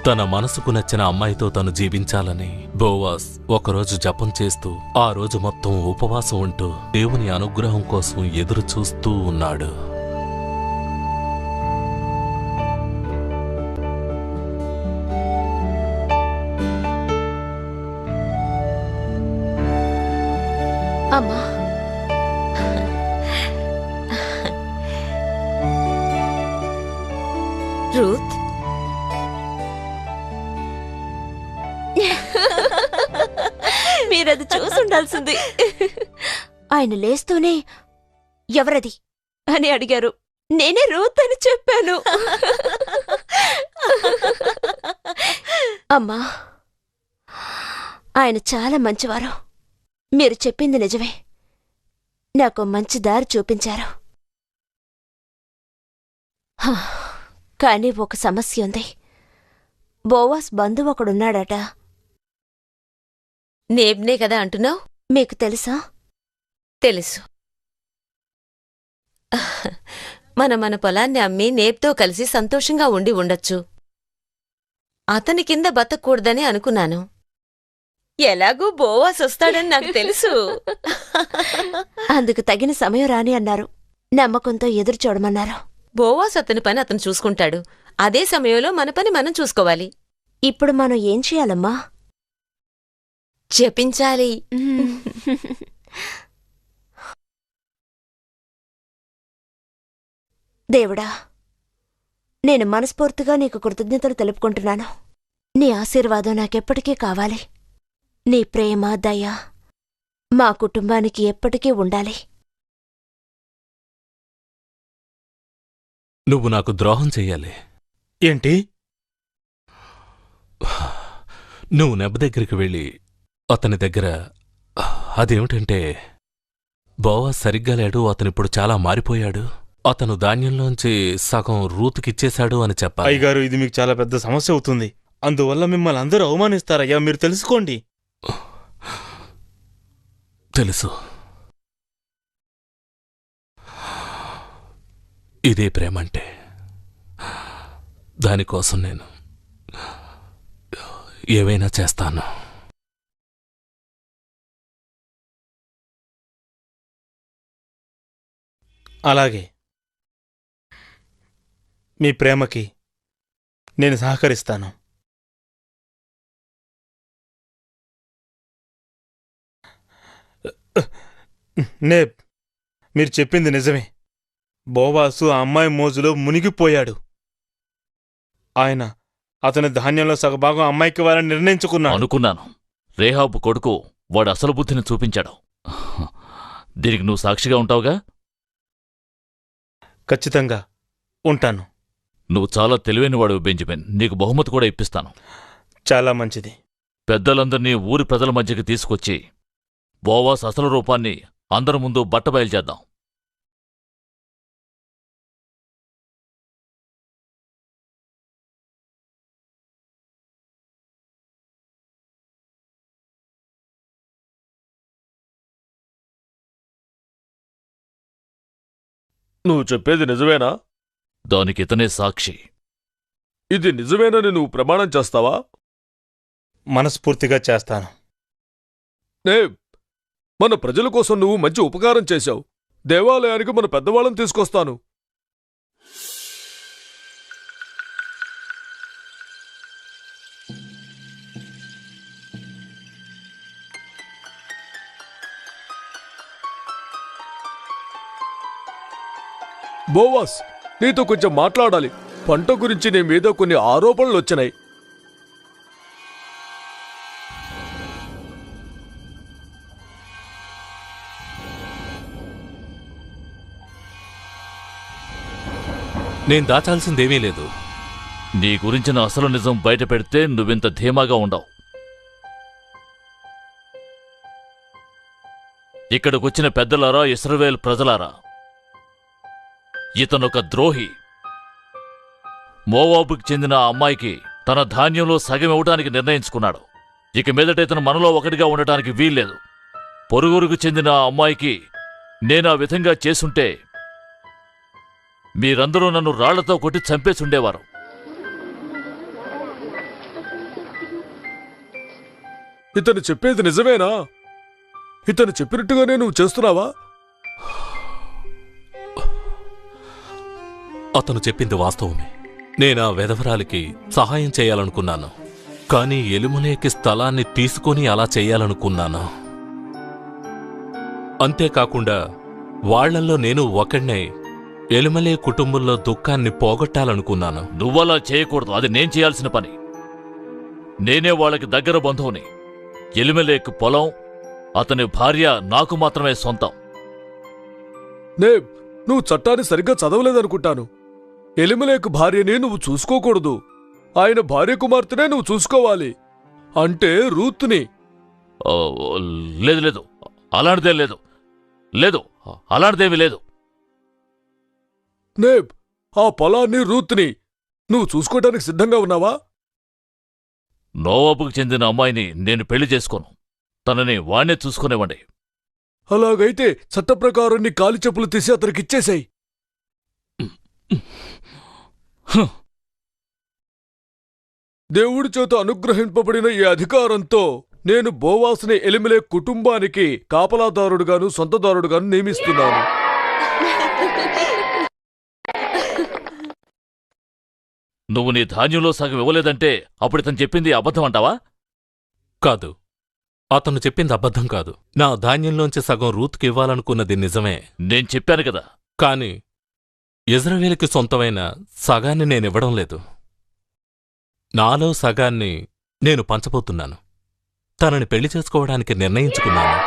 తన మనసుకు నచ్చిన అమ్మాయితో తను జీవించాలని బోవాస్ ఒకరోజు జపం చేస్తూ ఆ రోజు మొత్తం ఉపవాసం ఉంటూ దేవుని అనుగ్రహం కోసం ఎదురు చూస్తూ ఉన్నాడు. అమ్మా, రూత్, మీరది చూసుండాల్సింది. ఆయన లేస్తూనే ఎవరది అని అడిగారు. నేనే రూత్ అని చెప్పాను. అమ్మా, ఆయన చాలా మంచివారు. మీరు చెప్పింది నిజమే. నాకు మంచి దారి చూపించారు. హ, కానీ ఒక సమస్య ఉంది. బోవాస్ బంధువు ఒకడున్నాడట. నేబ్నే కదా అంటున్నావు? మీకు తెలుసా? తెలుసు. మన పొలాన్ని అమ్మి నేబ్తో కలిసి సంతోషంగా ఉండి ఉండొచ్చు. అతని కింద బతకూడదని అనుకున్నాను. ఎలాగూ బోవాస్ వస్తాడని నాకు తెలుసు. అందుకు తగిన సమయం రాని అన్నారు. నమ్మకంతో ఎదురు చూడమన్నారు. బోవాస్ అతని పని అతను చూసుకుంటాడు. అదే సమయంలో మన పని మనం చూసుకోవాలి. ఇప్పుడు మనం ఏం చేయాలమ్మా? జపించాలి. దేవుడా, నేను మనస్ఫూర్తిగా నీకు కృతజ్ఞతలు తెలుపుకుంటున్నాను. నీ ఆశీర్వాదం నాకెప్పటికీ కావాలి. నీ ప్రేమ, దయ మా కుటుంబానికి ఎప్పటికీ ఉండాలి. నువ్వు నాకు ద్రోహం చెయ్యాలి. ఏంటి? నువ్వు నెబ్ దగ్గరికి వెళ్ళి అతని దగ్గర అదేమిటంటే బోవాస్ సరిగ్గా లేడు, అతనిప్పుడు చాలా మారిపోయాడు, అతను ధాన్యంలోంచి సగం రూతుకిచ్చేశాడు అని చెప్పాలి. అయ్యగారు, ఇది మీకు చాలా పెద్ద సమస్య అవుతుంది. అందువల్ల మిమ్మల్ని అందరూ అవమానిస్తారయ్యా. మీరు తెలుసుకోండి. తెలుసు. ఇదే ప్రేమంటే. దానికోసం నేను ఏవైనా చేస్తాను. అలాగే మీ ప్రేమకి నేను సహకరిస్తాను. నేబ్, మీరు చెప్పింది నిజమే. బోవాసు ఆ అమ్మాయి మోజులో మునిగిపోయాడు. ఆయన అతని ధాన్యంలో సగభాగం అమ్మాయికి ఇవ్వాలని నిర్ణయించుకున్నాడు. అనుకున్నాను. రేహాబు కొడుకు వాడు అసలు బుద్ధిని చూపించాడు. దీనికి నువ్వు సాక్షిగా ఉంటావుగా? ఖచ్చితంగా ఉంటాను. నువ్వు చాలా తెలివైనవాడు బెంజమిన్. నీకు బహుమతి కూడా ఇప్పిస్తాను. చాలా మంచిది. పెద్దలందర్నీ ఊరి ప్రజల మధ్యకి తీసుకొచ్చి బోవాస్ అసలు రూపాన్ని అందరి ముందు బట్టబయలుచేద్దాం. నువ్వు చెప్పేది నిజమేనా? దానికి ఇతనే సాక్షి. ఇది నిజమేనని నువ్వు ప్రమాణం చేస్తావా? మనస్ఫూర్తిగా చేస్తాను. మన ప్రజల కోసం నువ్వు మంచి ఉపకారం చేశావు. దేవాలయానికి మన పెద్దవాళ్ళని తీసుకొస్తాను. బోవాస్, నీతో కొంచెం మాట్లాడాలి. పంట గురించి నీ మీద కొన్ని ఆరోపణలు వచ్చినాయి. నేను దాచాల్సిందేమీ లేదు. నీ గురించిన అసలు నిజం బయట పెడితే నువ్వింత ధీమాగా ఉండవు. ఇక్కడికొచ్చిన పెద్దలారా, ఇశ్రాయేలు ప్రజలారా, ఇతనొక ద్రోహి. మోవాబుకి చెందిన ఆ అమ్మాయికి తన ధాన్యంలో సగం ఇవ్వడానికి నిర్ణయించుకున్నాడు. ఇక మీదట ఇతను మనలో ఒకటిగా ఉండటానికి వీల్లేదు. పొరుగురుకు చెందిన ఆ అమ్మాయికి నేను ఆ విధంగా చేసుంటే మీరందరూ నన్ను రాళ్లతో కొట్టి చంపేసుండేవారు. ఇతను చెప్పేది నిజమేనా? ఇతను చెప్పినట్టుగానే నువ్వు చేస్తున్నావా? అతను చెప్పింది వాస్తవమే. నేనా వెధవరాలికి సహాయం చేయాలనుకున్నాను, కానీ ఎలిమలేకి స్థలాన్ని తీసుకొని అలా చేయాలనుకున్నాను. అంతేకాకుండా వాళ్లల్లో నేను ఒకడినే ఎలిమలే కుటుంబంలో దుఃఖాన్ని పోగొట్టాలనుకున్నాను. నువ్వలా చేయకూడదు. అది నేను చేయాల్సిన పని. నేనే వాళ్ళకి దగ్గర బంధువుని. ఎలిమెలేకు పొలం, అతని భార్య నాకు మాత్రమే సొంతం. నువ్వు చట్టాన్ని సరిగ్గా చదవలేదనుకుంటాను. ఎలిమలేకు భార్యని నువ్వు చూసుకోకూడదు. ఆయన భార్య కుమార్తెనే నువ్వు చూసుకోవాలి. అంటే రూత్ని. ఓ, లేదు లేదు, అలాంటిదే లేదు. లేదు, అలాంటిదేమీ లేదు. నేబ్, ఆ పొలాన్ని రూత్ని నువ్వు చూసుకోవటానికి సిద్ధంగా ఉన్నావా? నోవాబుకు చెందిన అమ్మాయిని నేను పెళ్లి చేసుకోను. తనని వాణ్ణే చూసుకునేవ్వండి. అలాగైతే చట్టప్రకారం నీ కాలి చెప్పులు తీసి అతనికిచ్చేశాయి. దేవుడి చేత అనుగ్రహింపబడిన ఈ అధికారంతో నేను బోవాసుని ఎలిమెలే కుటుంబానికి కాపలాదారుడుగాను సొంతదారుడుగాను నియమిస్తున్నాను. నువ్వు నీ ధాన్యంలో సగం ఇవ్వలేదంటే అప్పుడు ఇతను చెప్పింది అబద్ధం అంటావా? కాదు, అతను చెప్పింది అబద్ధం కాదు. నా ధాన్యంలోంచి సగం రూత్కి ఇవ్వాలనుకున్నది నిజమే. నేను చెప్పాను కదా. కాని ఇజ్రాయేలుకి సొంతమైన సగాన్ని నేనివ్వడం లేదు. నాలో సగాన్ని నేను పంచబోతున్నాను. తనని పెళ్లి చేసుకోవడానికి నిర్ణయించుకున్నాను.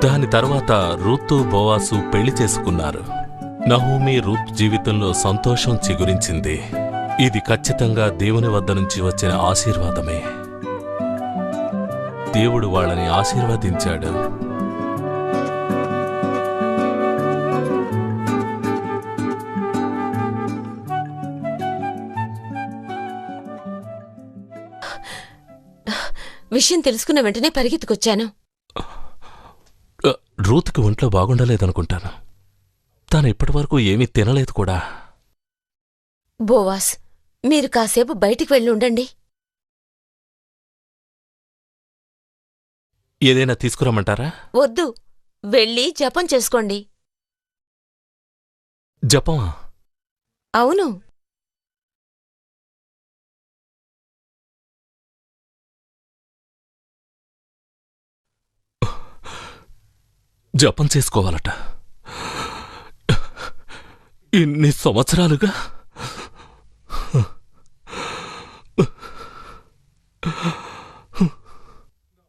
దాని తర్వాత రూతు బోవాసు పెళ్లి చేసుకున్నారు. నహూమి రూత్ జీవితంలో సంతోషం చిగురించింది. ఇది ఖచ్చితంగా దేవుని వద్ద నుంచి వచ్చిన ఆశీర్వాదమే. దేవుడు వాళ్ళని ఆశీర్వదించాడు. విషయం తెలుసుకున్న వెంటనే పరిగెత్తుకొచ్చాను. రూత్కి ఒంట్లో బాగుండలేదనుకుంటాను. తాను ఇప్పటివరకు ఏమీ తినలేదు కూడా. బోవాస్, మీరు కాసేపు బయటికి వెళ్ళి ఉండండి. ఏదైనా తీసుకురమ్మంటారా? వద్దు, వెళ్ళి జపం చేసుకోండి. జపమా? అవును. జపం చేసుకోవాలట. ఇన్ని సంవత్సరాలుగా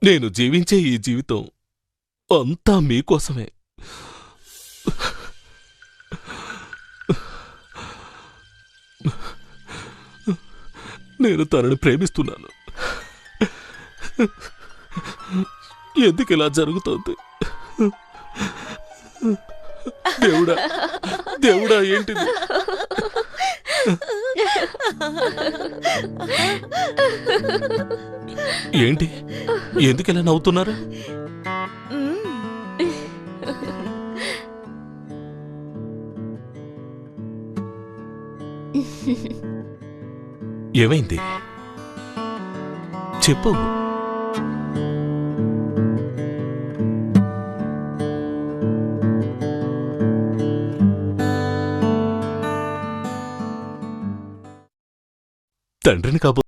నేను జీవించే ఈ జీవితం అంతా మీకోసమే. నేను తనని ప్రేమిస్తున్నాను. ఎందుకు ఇలా జరుగుతోంది? దేవుడా, దేవుడా, ఏంటిది? ఏంటి? ఎందుకెలా నవ్వుతున్నారు? ఏమైంది? చెప్పు. తండ్రిని కాబో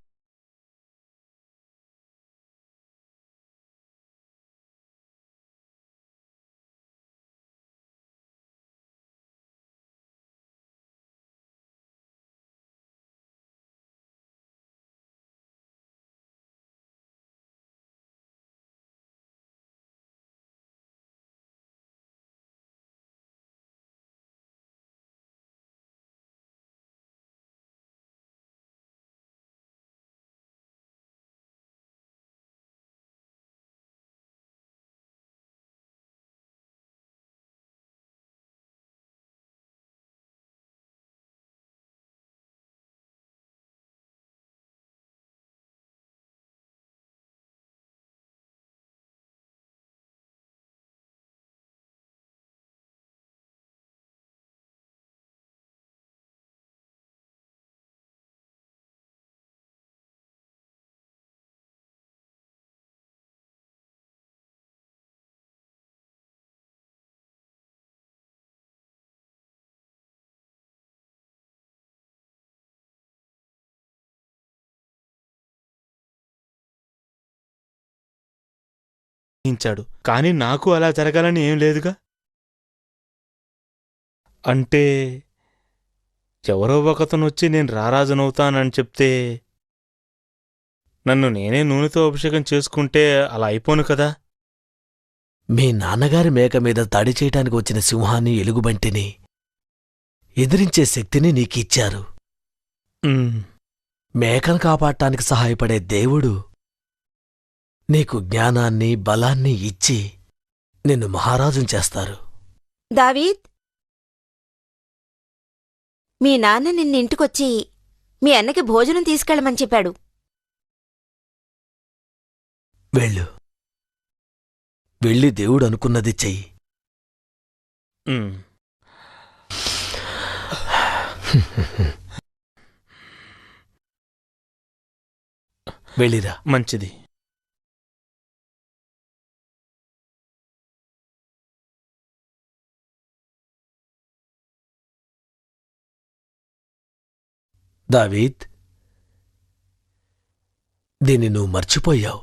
నిర్ణయించాడు. కానీ నాకు అలా జరగాలని ఏం లేదుగా. అంటే ఎవరో ఒకతను వచ్చి నేను రారాజునవుతానని చెప్తే నన్ను నేనే నూనెతో అభిషేకం చేసుకుంటే అలా అయిపోను కదా. మీ నాన్నగారి మేక మీద దాడి చేయటానికి వచ్చిన సింహాన్ని ఎలుగుబంటిని ఎదిరించే శక్తిని నీకిచ్చారు. మేకను కాపాడటానికి సహాయపడే దేవుడు నీకు జ్ఞానాన్ని బలాన్ని ఇచ్చి నిన్ను మహారాజుని చేస్తారు. దావీద్, మీ నాన్న నిన్నింటికొచ్చి మీ అన్నకి భోజనం తీసుకెళ్ళమని చెప్పాడు. వెళ్ళు, వెళ్ళి దేవుడు అనుకున్నది చెయ్యి. వెళ్ళిరా. మంచిది. దావీద్, దీన్ని నువ్వు మర్చిపోయావు.